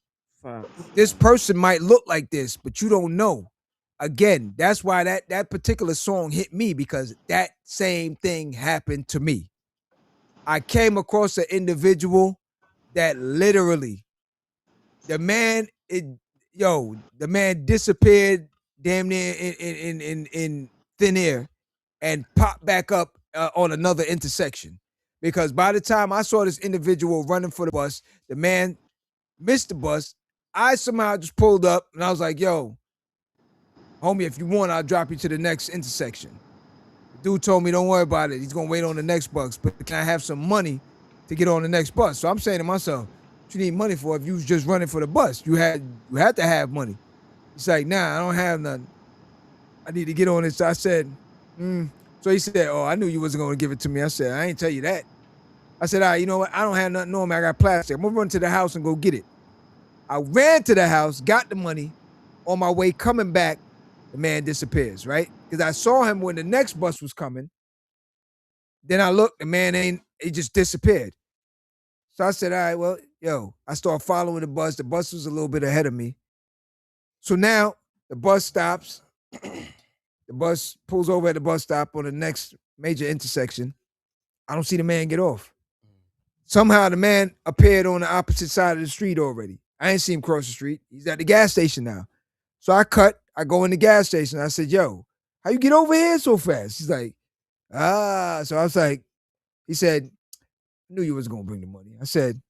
This person might look like this, but you don't know. Again, that's why that particular song hit me, because that same thing happened to me. I came across an individual that literally, the man disappeared damn near in thin air and popped back up on another intersection. Because by the time I saw this individual running for the bus, the man missed the bus. I somehow just pulled up and I was like, yo, homie, if you want, I'll drop you to the next intersection. The dude told me, don't worry about it. He's going to wait on the next bus. But can I have some money to get on the next bus? So I'm saying to myself, what you need money for if you was just running for the bus? You had to have money. He's like, nah, I don't have nothing. I need to get on this. So I said, So he said, oh, I knew you wasn't going to give it to me. I said, I ain't tell you that. I said, all right, you know what? I don't have nothing on me. I got plastic. I'm going to run to the house and go get it. I ran to the house, got the money. On my way coming back, the man disappears, right? Because I saw him when the next bus was coming. Then I looked, the man he just disappeared. So I said, all right, well, I started following the bus. The bus was a little bit ahead of me. So now the bus stops. The bus pulls over at the bus stop on the next major intersection. I don't see the man get off. Somehow the man appeared on the opposite side of the street already. I ain't see him cross the street. He's at the gas station now. So I go in the gas station. I said, yo, how you get over here so fast? He's like, So I was like, he said, I knew you was going to bring the money. I said,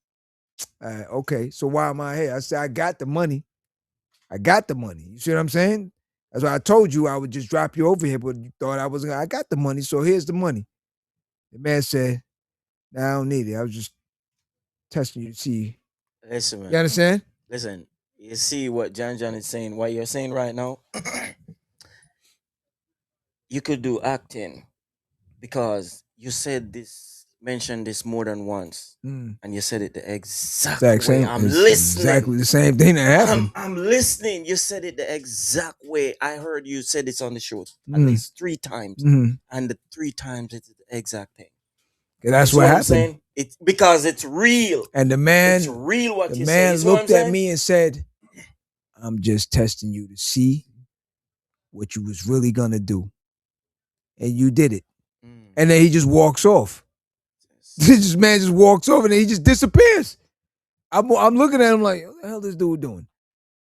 okay, so why am I here? I said, I got the money. You see what I'm saying? That's why I told you I would just drop you over here, but you thought I wasn't. I got the money, so here's the money. The man said, nah, I don't need it. I was just testing you to see. Listen, man. You understand? Listen, you see what John is saying, what you're saying right now? You could do acting because you mentioned this more than once, and you said it the exact way. I'm listening. Exactly the same thing that happened. I'm listening. You said it the exact way. I heard you say this on the show at least 3 times, and the 3 times it's the exact thing. That's what happened. Saying? It's because it's real. And the man, it's real. What the you man say. looked at me and said, "I'm just testing you to see what you was really gonna do," and you did it. And then he just walks off. This man just walks over and he just disappears. I'm looking at him like, what the hell this dude doing?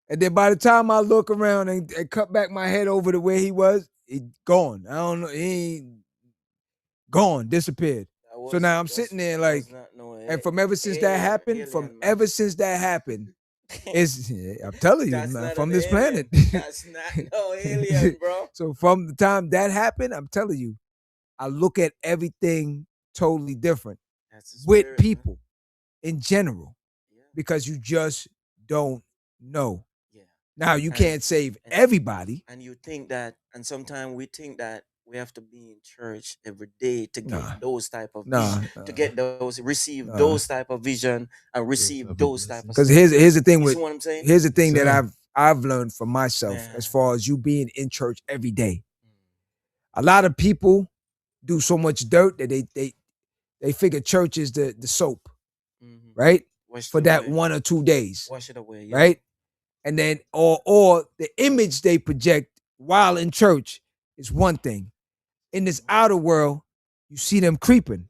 And then by the time I look around and cut back my head over to where he was, he gone. I don't know. He ain't gone, disappeared. So now I'm sitting there like, and from ever since that happened, I'm telling you, I'm not from this planet. That's not no alien, bro. So from the time that happened, I'm telling you, I look at everything totally different with people in general, because you just don't know. Yeah. Now you can't save everybody. And you think that, and sometimes we think that we have to be in church every day to get those type of vision, to get those, receive those type of vision and receive those type of. Because here's the thing with, what I'm saying? Here's the thing that I've learned from myself as far as you being in church every day. A lot of people do so much dirt that they figure church is the soap, right? For that 1 or 2 days. Wash it away, right? And then or the image they project while in church is one thing. In this outer world, you see them creeping.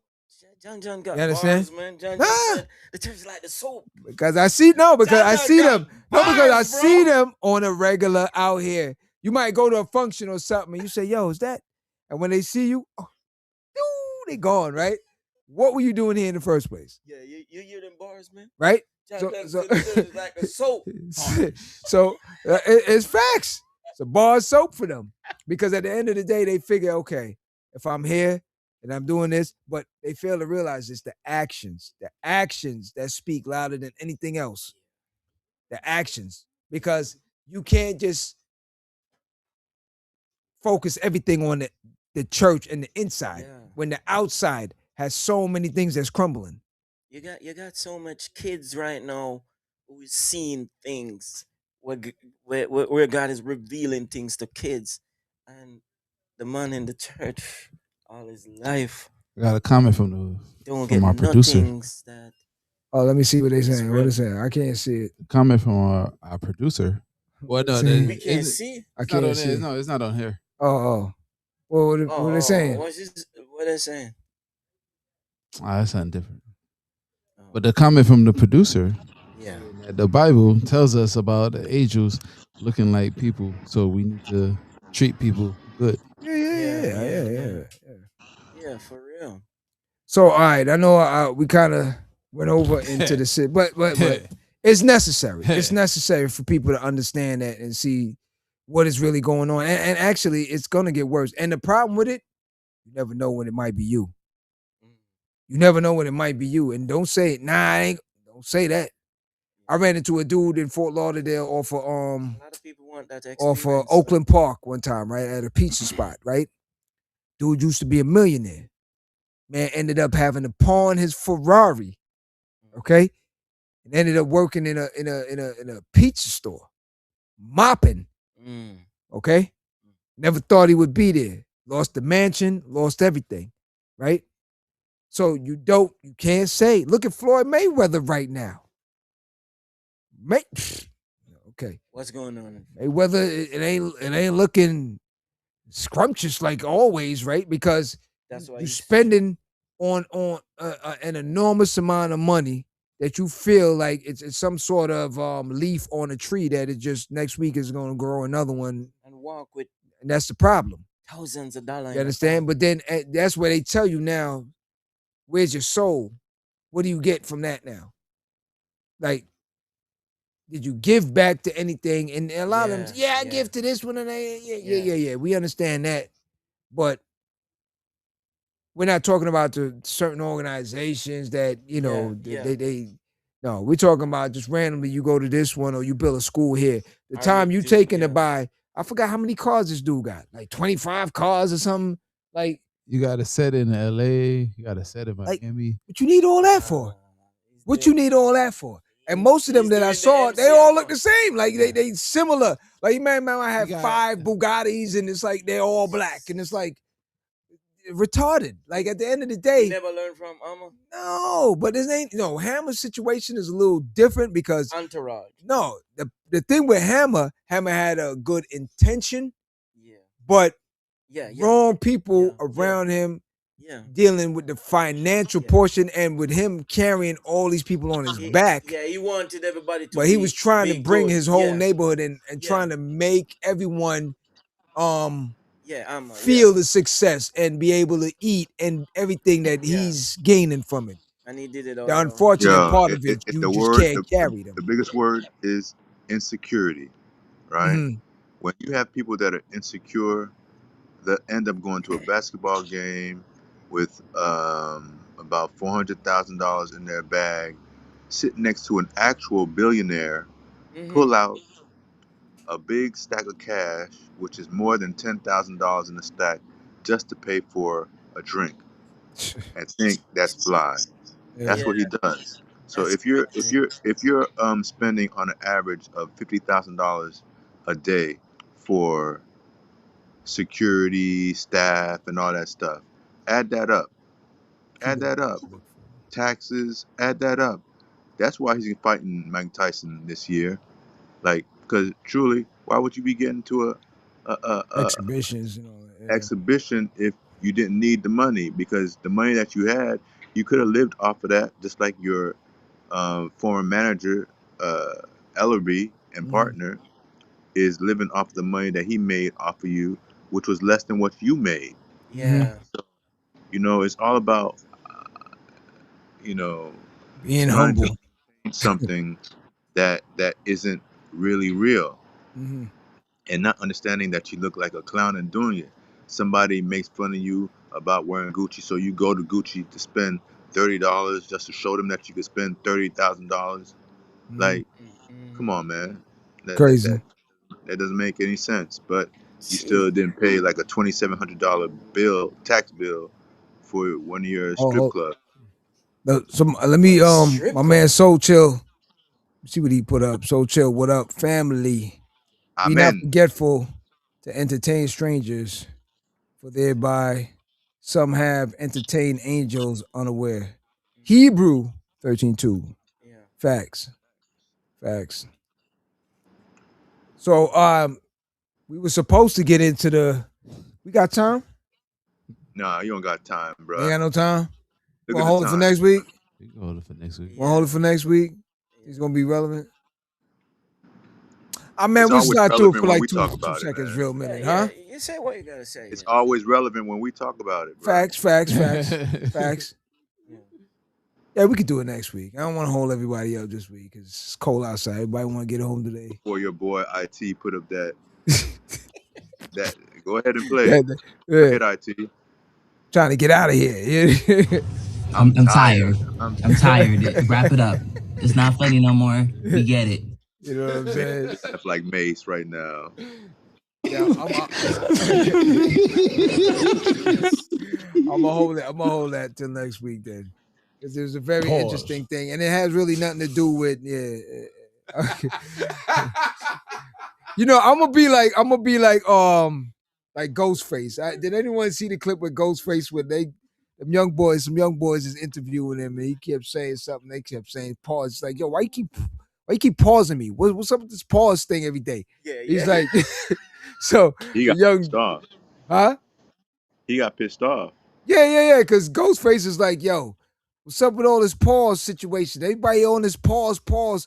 John got You understand? bars, man. John Nah. said the church is like the soap. Because I see them. No, because I bars, see bro. them on a regular out here. You might go to a function or something and you say, yo, is that? And when they see you, oh, they gone, right? What were you doing here in the first place? Yeah, you hear them bars, man. Right? John said the church is like a soap. So it's facts. It's a bar of soap for them. Because at the end of the day, they figure, okay, if I'm here and I'm doing this, but they fail to realize it's the actions that speak louder than anything else. The actions. Because you can't just focus everything on the church and the inside when the outside has so many things that's crumbling. You got so much kids right now who is seeing things where God is revealing things to kids, and the man in the church all his life I got a comment from our producer. That oh, let me see what they're saying. What is that? I can't see it. Comment from our producer. Well, no, we can't see. I can't see. No, it's not on here. Oh. Well, what are they saying? What they saying? That's something different. But the comment from the producer, the Bible tells us about the angels looking like people, so we need to treat people good. Yeah, for real. So, all right, I know we kind of went over into the shit, but it's necessary. It's necessary for people to understand that and see what is really going on. And actually, it's gonna get worse. And the problem with it, you never know when it might be you. You never know when it might be you. And don't say, don't say that. I ran into a dude in Fort Lauderdale off of a lot of people want that off of Oakland Park one time, right? At a pizza spot, right? Dude used to be a millionaire. Man ended up having to pawn his Ferrari, okay? And ended up working in a pizza store, mopping. Okay? Never thought he would be there. Lost the mansion, lost everything, right? So you can't say. Look at Floyd Mayweather right now. Okay. What's going on? Mayweather, it ain't looking scrumptious like always, right? Because that's why you're spending on an enormous amount of money that you feel like it's some sort of leaf on a tree that it just next week is going to grow another one and walk with. And that's the problem. Thousands of dollars. You understand? But then that's where they tell you now, where's your soul? What do you get from that now? Like, did you give back to anything? And a lot of them, I give to this one. And yeah. We understand that. But we're not talking about the certain organizations that, no, we're talking about just randomly you go to this one or you build a school here. The time you taking to buy, I forgot how many cars this dude got. Like 25 cars or something. Like, you got a set in LA, you got a set in Miami. What you need all that for? What you need all that for? And most of them that I saw, they all look the same. Like they similar. Like you man, I have 5 Bugattis and it's like they're all black. And it's like retarded. Like at the end of the day. You never learned from Hammer? No, but Hammer's situation is a little different because Entourage. No, the thing with Hammer had a good intention. But wrong people around him dealing with the financial portion and with him carrying all these people on his back. Yeah, he wanted everybody to But he was trying to bring his whole neighborhood and trying to make everyone feel the success and be able to eat and everything that he's gaining from it. And he did it all. The unfortunate part of it, you just can't carry them. The biggest word is insecurity, right? Mm-hmm. When you have people that are insecure, that end up going to a basketball game with about $400,000 in their bag, sitting next to an actual billionaire, pull out a big stack of cash, which is more than $10,000 in the stack, just to pay for a drink, and think that's fly. That's what he does. So if you're spending on an average of $50,000 a day for security, staff, and all that stuff, add that up. Taxes, add that up. That's why he's fighting Mike Tyson this year. Like, because truly, why would you be getting to a exhibitions, exhibition if you didn't need the money? Because the money that you had, You could have lived off of that, just like your former manager, Ellerby and partner, is living off the money that he made off of you, which was less than what you made. Yeah. So, you know, it's all about, you know, Being trying humble. to maintain something that isn't really real, Mhm. and not understanding that you look like a clown and doing it. Somebody makes fun of you about wearing Gucci, so you go to Gucci to spend $30 just to show them that you could spend $30,000. Like, come on, man. Crazy. That doesn't make any sense. But you still didn't pay like a $2,700 bill, tax bill, for one of your strip clubs. So let me my man Soul Chill. See what he put up. Soul Chill, what up, family? Be not Amen. forgetful to entertain strangers, for thereby some have entertained angels unaware. Hebrew 13:2. Facts. Facts. So we were supposed to get into the. We got time? Nah, you don't got time, bro. Ain't got no time. Look Wanna at hold the it for time. next week? We can hold it for next week. Wanna hold it for next week? It's gonna be relevant. Man, It's we always slide through it relevant for when like we two talk about it, seconds, man. real minute, huh? You say what you gotta say. It's always relevant when we talk about it, bro. Facts. Facts. Yeah, we could do it next week. I don't want to hold everybody up this week because it's cold outside. Everybody want to get home today. Before your boy IT put up that, go ahead and play Yeah, it. Go ahead, IT. Trying to get out of here. I'm tired. I'm tired. Wrap it up. It's not funny no more. We get it. You know what I'm saying? That's like Mace right now. Yeah, I'm gonna hold that till next week then, because it was a very interesting thing, and it has really nothing to do with You know, I'm gonna be like Ghostface. Did anyone see the clip with Ghostface where some young boys is interviewing him, and he kept saying something. They kept saying pause. It's like, yo, why you keep pausing me? What's up with this pause thing every day? Yeah. He's like, so He got pissed off. Huh? He got pissed off. Yeah. Because Ghostface is like, yo, what's up with all this pause situation? Everybody on this pause for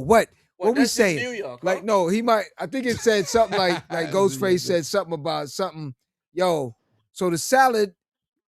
what? What we saying? New York, like, no, he might. I think it said something like Ghostface said something about something. Yo, so the salad,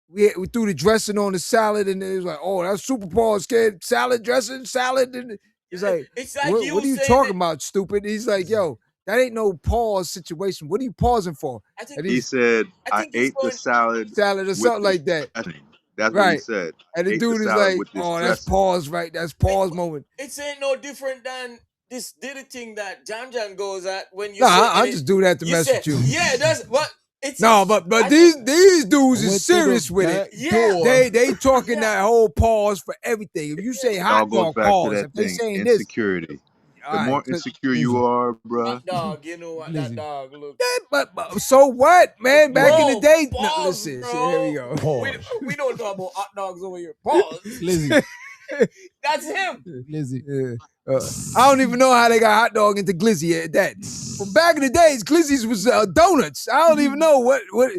we threw the dressing on the salad, and it was like, oh, that's super pause, kid. Salad dressing, salad. And he's like, it's like what are you talking about, stupid? He's like, yo, that ain't no pause situation. What are you pausing for? He said, I ate the salad or something like that. Dressing. That's right. what he said. And the ate dude the is salad like, with this oh, that's dressing. pause, right? That's pause moment. It ain't no different than this Diddy thing that John goes at when you. I just do that to mess with you. Yeah, that's what. But these dudes is serious with it. Yeah, they talking that whole pause for everything. If you say hot dog, pause. If they saying this, insecurity. The right, more insecure you are, bro. Hot dog, you know what that dog looks. Yeah, but so what, man? Back in the day, pause, listen. Bro. Here we go. We don't talk about hot dogs over here. Pause. Lizzie. That's him. Lizzie. Yeah. I don't even know how they got hot dog into glizzy at that. From back in the days, glizzies was donuts. I don't even know what. What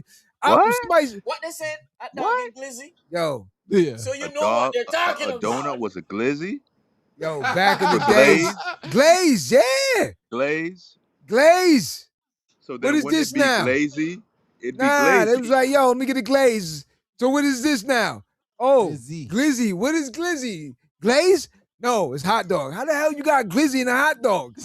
they said? Hot dog and glizzy. Yo. Yeah. So you know what they're talking about. A donut was a glizzy? Yo, back in the days. Glaze, yeah. Glaze. So then what is this now? Glazy? It'd be glazy. They was like, yo, let me get a glaze. So what is this now? Oh, glizzy. What is glizzy? Glaze? No, it's hot dog. How the hell you got glizzy in a hot dog?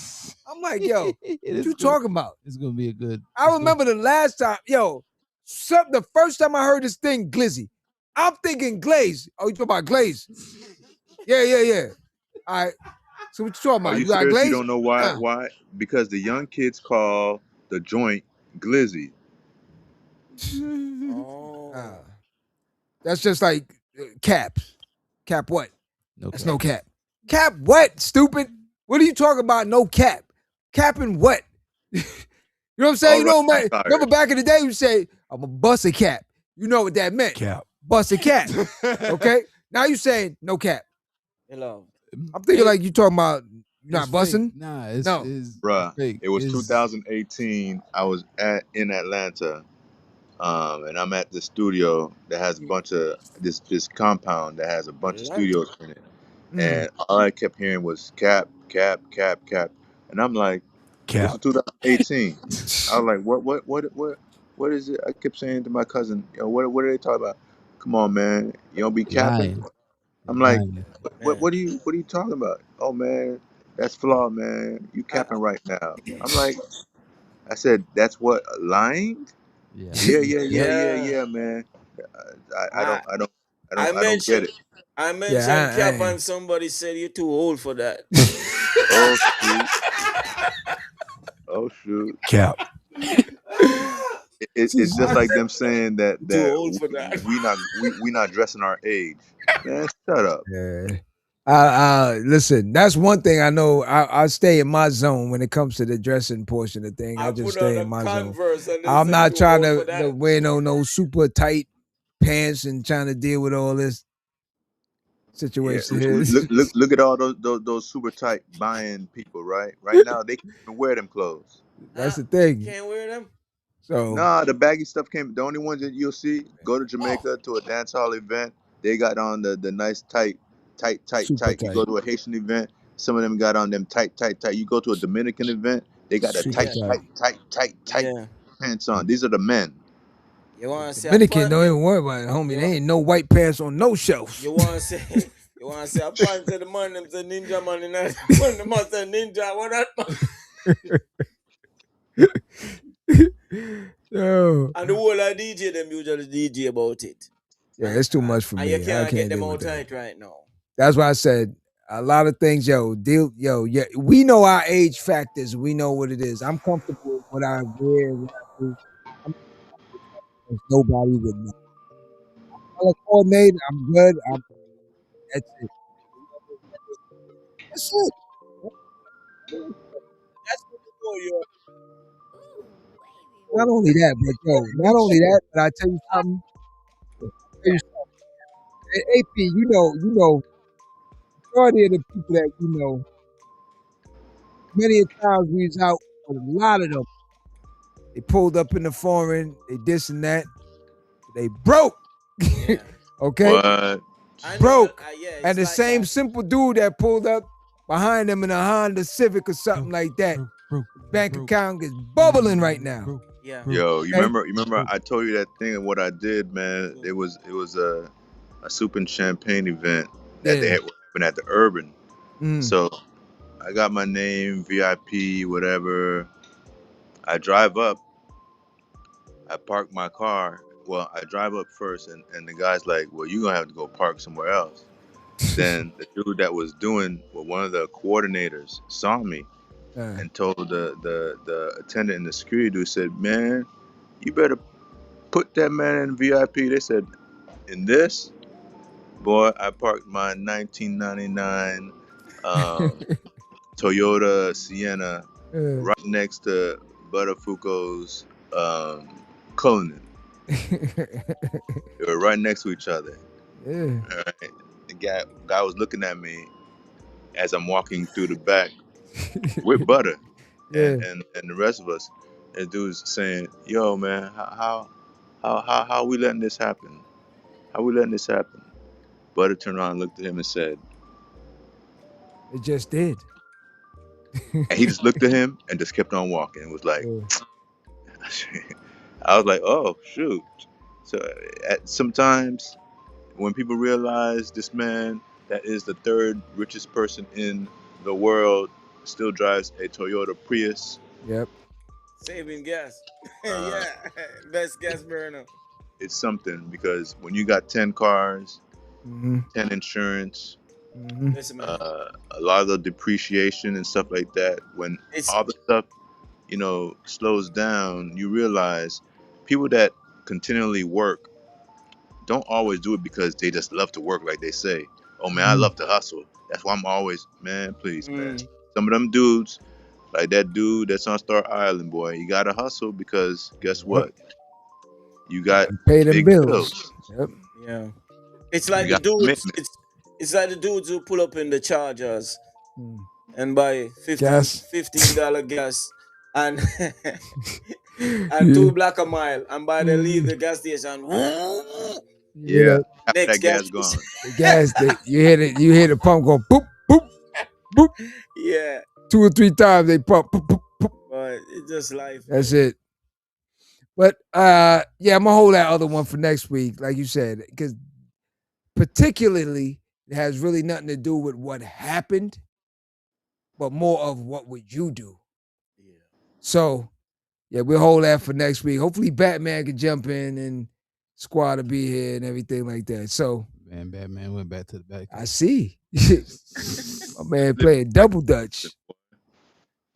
I'm like, yo, what you talking about? It's gonna be a good. I remember the last time, the first time I heard this thing, glizzy. I'm thinking glaze. Oh, you talking about glaze? Yeah. All right. So what you talking about? Are you got serious? glaze? You don't know why? Why? Because the young kids call the joint glizzy. That's just like cap. Cap what? No That's cap. no cap. Cap what, stupid? What are you talking about? No cap. Capping what? You know what I'm saying? Right, remember back in the day, we say, I'm a bust a cap. You know what that meant. Cap. Bust a cap. Okay? Now you saying no cap. Hello. I'm thinking like you talking about not busting. Nah, it's Bruh, fake. it was 2018. I was in Atlanta, and I'm at the studio that has a bunch of this compound that has a bunch of studios in it, and all I kept hearing was cap, cap, cap, cap, and I'm like, this is 2018. I was like, what is it? I kept saying to my cousin, yo, what are they talking about? Come on, man, you don't be capping. Lying. I'm like, Lying. what are you talking about? Oh man, that's flawed, man. You capping right now. I'm like, I said, that's what lying? Yeah. Yeah, man. I don't get it. I mentioned cap and somebody said you're too old for that. Oh shoot. Oh shoot. Cap. It's just like them saying that Too old for that. we not dressing our age. Man, shut up. Yeah. Listen, that's one thing I know. I stay in my zone when it comes to the dressing portion of thing. I just stay in my zone. I'm not trying to wear no super tight pants and trying to deal with all this situation. Yeah. Look at all those super tight buying people, right? Right now they can't even wear them clothes. That's the thing. Can't wear them. So nah, the baggy stuff came. The only ones that you'll see go to Jamaica to a dance hall event. They got on the nice tight. You go to a Haitian event. Some of them got on them tight. You go to a Dominican event. They got a tight pants on. These are the men. You want to say Dominican don't even worry about it, homie. There ain't no white pants on no shelves. You want to say a pants of the man, them say ninja man in that. When the man say ninja, what that man? Yo. And the whole of DJ them usually DJ about it. Yeah, it's too much for me. And you can't get them deal with outside that. right now. That's why I said a lot of things, yeah. We know our age factors. We know what it is. I'm comfortable with what I wear, what I do. Nobody would know. I'm color coordinated. I'm good. That's it. That's it. That's what you know, yo. Not only that, but I tell you something. Hey, AP, you know, majority of the people that you know, many times we was out with a lot of them. They pulled up in the foreign, they this and that. They broke. Yeah. Okay? What? Broke. Yeah, and the like same that. simple dude that pulled up behind them in a Honda Civic or something like that. Bank account is bubbling right now. Yeah. Yo, you remember I told you that thing and what I did, man. It was a soup and champagne event that they had happened at the Urban. So I got my name, VIP, whatever. I drive up. I park my car. Well, I drive up first, and the guy's like, "Well, you're gonna have to go park somewhere else." Then the dude that was doing, one of the coordinators, saw me and told the attendant and the security dude, said, "Man, you better put that man in VIP." They said, "In this?" Boy, I parked my 1999 Toyota Sienna right next to Buttafuoco's Cullinan. They were right next to each other. Yeah. All right. The guy was looking at me as I'm walking through the back with Butter and the rest of us. And dude's saying, "Yo, man, how we letting this happen? How we letting this happen?" Butter turned around and looked at him and said, "It just did." And he just looked at him and just kept on walking. It was like, I was like, oh, shoot. So sometimes when people realize this man that is the third richest person in the world still drives a Toyota Prius. Yep. Saving gas. Yeah. Best gas burner. It's something because when you got 10 cars, 10 insurance, Listen, man. a lot of the depreciation and stuff like that, when all the stuff, slows down, you realize people that continually work don't always do it because they just love to work, like they say. Oh man, I love to hustle. That's why I'm always, man, please, man. Some of them dudes, like that dude that's on Star Island, boy, you gotta hustle because guess what? You got pay them big bills. Yep. Yeah. It's like the dudes. It's like the dudes who pull up in the Chargers and buy $15 gas and and 2 block a mile, and by the leave the gas station. Yeah, half Next that gas gas gone. The gas, you hear the pump go boop, boop, boop. Yeah. 2 or 3 times they pump, boop, boop, boop. But it's just life. That's it. But yeah, I'm gonna hold that other one for next week, like you said, because particularly it has really nothing to do with what happened, but more of what would you do. Yeah. So yeah, we'll hold that for next week. Hopefully Batman can jump in and Squad will be here and everything like that. So man, Batman went back to the back. I see. My man playing double dutch.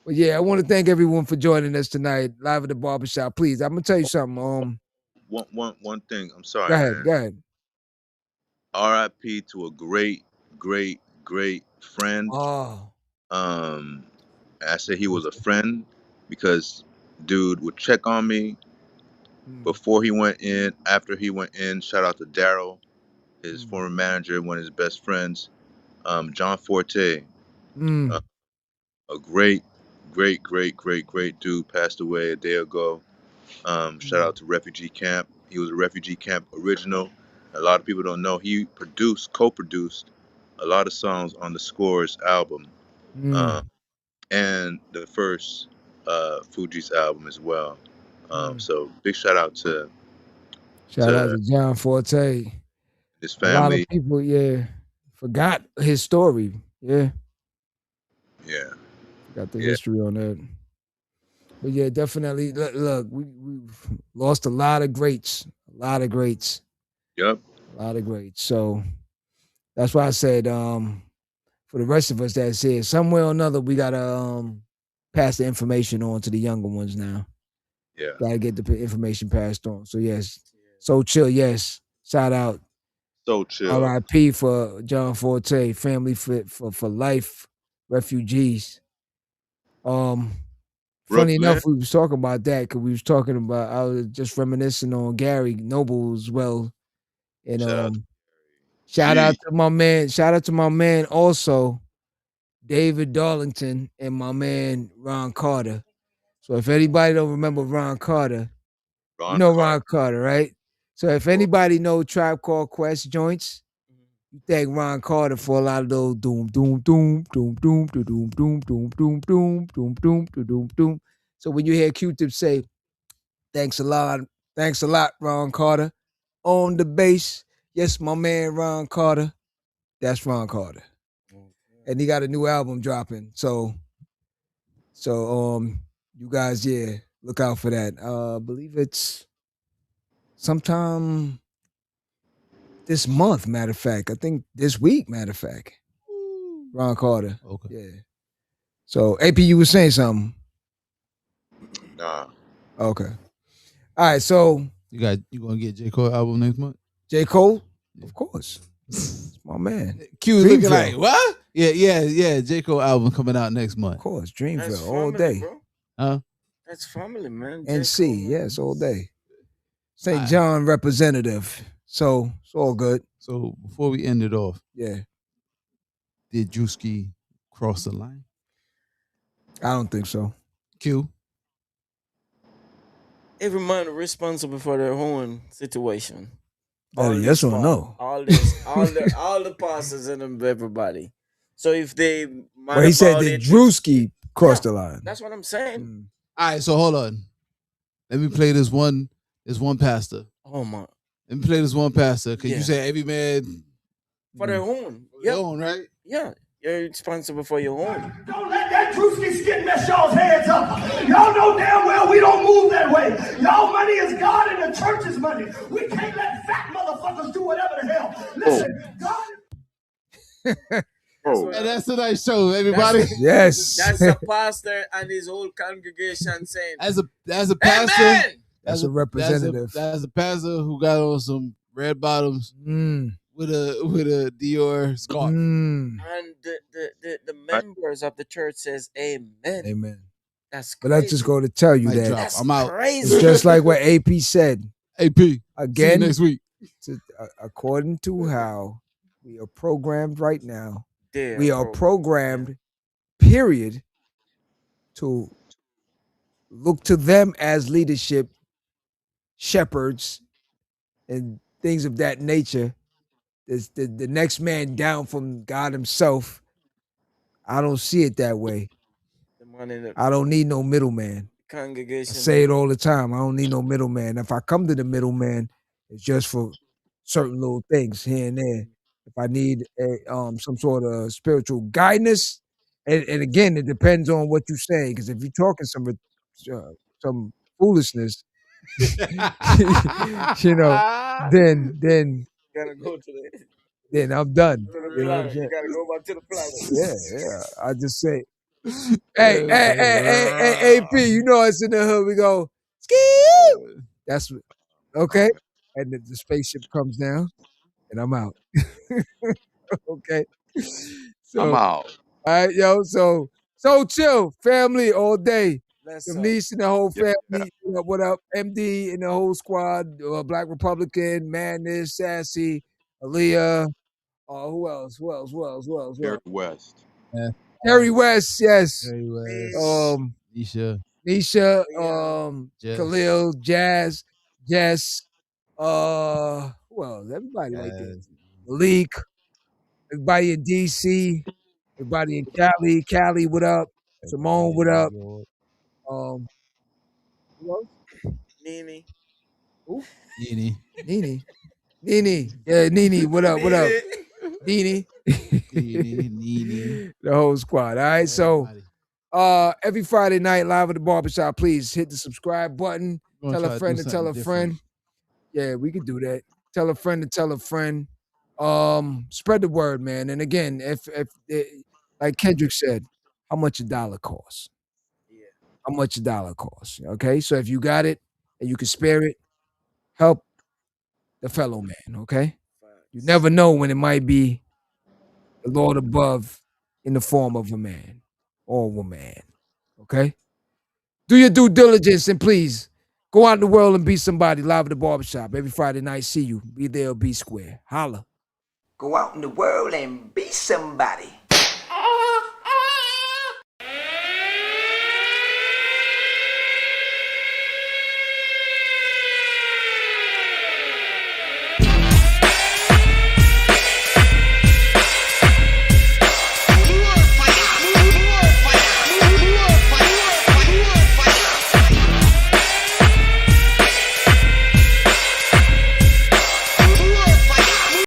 But yeah, I want to thank everyone for joining us tonight, live at the Barbershop. Please, I'm gonna tell you something. One thing. I'm sorry. Go ahead. Man. Go ahead. R.I.P. to a great friend. Oh. I say he was a friend because dude would check on me before he went in, after he went in. Shout out to Daryl, his former manager, one of his best friends. John Forte, a great dude, passed away a day ago. Shout out to Refugee Camp. He was a Refugee Camp original. A lot of people don't know he co-produced a lot of songs on the Scores album, and the first Fugees album as well. So big shout out to John Forte. his family. A lot of people, forgot his story. Yeah. Forgot the history on that. But yeah, definitely. Look, we've lost a lot of greats. Yep. A lot of greats. So that's why I said, for the rest of us that's here, somewhere or another, we gotta pass the information on to the younger ones now. Yeah. Gotta get the information passed on. So yes. So chill, yes. Shout out. So chill. R.I.P. for John Forte, family for life, refugees. Funny enough, we was talking about that because we was talking about, I was just reminiscing on Gary Noble as well. And shout out to my man also, David Darlington, and my man Ron Carter. So if anybody don't remember Ron Carter, you know Ron Carter, right? So if anybody know Tribe Called Quest joints, you thank Ron Carter for a lot of those doom, doom, doom, doom, doom, doom, doom, doom, doom, doom, doom, doom, doom, doom, doom. So when you hear Q-Tip say, thanks a lot, Ron Carter, on the bass, yes, my man Ron Carter, that's Ron Carter. And he got a new album dropping. So you guys, look out for that. I believe it's sometime this month, matter of fact. I think this week, matter of fact. Ron Carter. Okay. Yeah. So AP, you were saying something. Nah. Okay. All right. So you gonna get J. Cole album next month? J. Cole? Yeah. Of course. It's my man. Q looking like what? Yeah. J. Cole album coming out next month. Of course. Dreamville all day. Bro. Huh? That's family, man. NC, yes, all day. St. John representative. So it's all good. So before we end it off, did Drewski cross the line? I don't think so. Q. Every man responsible for their own situation. Yes or no? All the pastors and everybody. So if they, well, he said that Drewski crossed the line. That's what I'm saying. All right, so hold on. Let me play this one pastor. Oh my! Let me play this one pastor because you said every man for their own. Their own, right? Yeah. You're responsible for your own. Don't let that Drewski skit mess y'all's heads up. Y'all know damn well we don't move that way. Y'all money is God and the church's money. We can't let fat motherfuckers do whatever the hell. Listen, God. And that's a nice show, everybody. Yes. That's a pastor and his whole congregation saying. As a pastor, Amen! That's a representative. That's a pastor who got on some red bottoms with a Dior scarf. And the members of the church says amen. Amen. That's crazy. But that's just going to tell you that that's I'm out. Crazy. It's just like what AP said. AP. Again, see you next week. According to how we are programmed right now, we are programmed, period, to look to them as leadership, shepherds, and things of that nature. The next man down from God himself. I don't see it that way. The man in the I don't need no middleman. I congregation. say it all the time. I don't need no middleman. If I come to the middleman, it's just for certain little things here and there. If I need some sort of spiritual guidance, and again, it depends on what you say. Because if you're talking some foolishness, you know, then Gotta go to the then I'm done. to the You know what I'm planet. You saying? gotta go back to the planet. Yeah. I just say, hey, AP, you know us in the hood. We go, ski. That's what. Okay, and the spaceship comes down, and I'm out. Okay, so I'm out. all right, yo. So chill, family all day. That's The niece and the whole family. What up, MD and the whole squad? Black Republican, Madness, Sassy, Aaliyah. Who else? Gary West. Terry West, yes. Terry West. Nisha. Nisha, Jess. Khalil, Jazz, Jess, who else? Everybody right there. Malik, everybody in DC, everybody in Cali. Cali, what up? Simone, what up? Who else? Nene. Who? Nene. Nene. Yeah, Nene, what up? Nene. Nene. The whole squad. All right. So every Friday night, live at the barbershop, please hit the subscribe button. Tell a friend to tell a friend. Yeah, we could do that. Tell a friend to tell a friend. Spread the word, man. And again, if like Kendrick said, how much a dollar costs? Yeah. How much a dollar costs? Okay. So if you got it and you can spare it, help the fellow man. Okay. You never know when it might be the Lord above in the form of a man or a woman. Okay? Do your due diligence and please go out in the world and be somebody. Live at the barbershop every Friday night. See you. Be there or be square. Holla. Go out in the world and be somebody.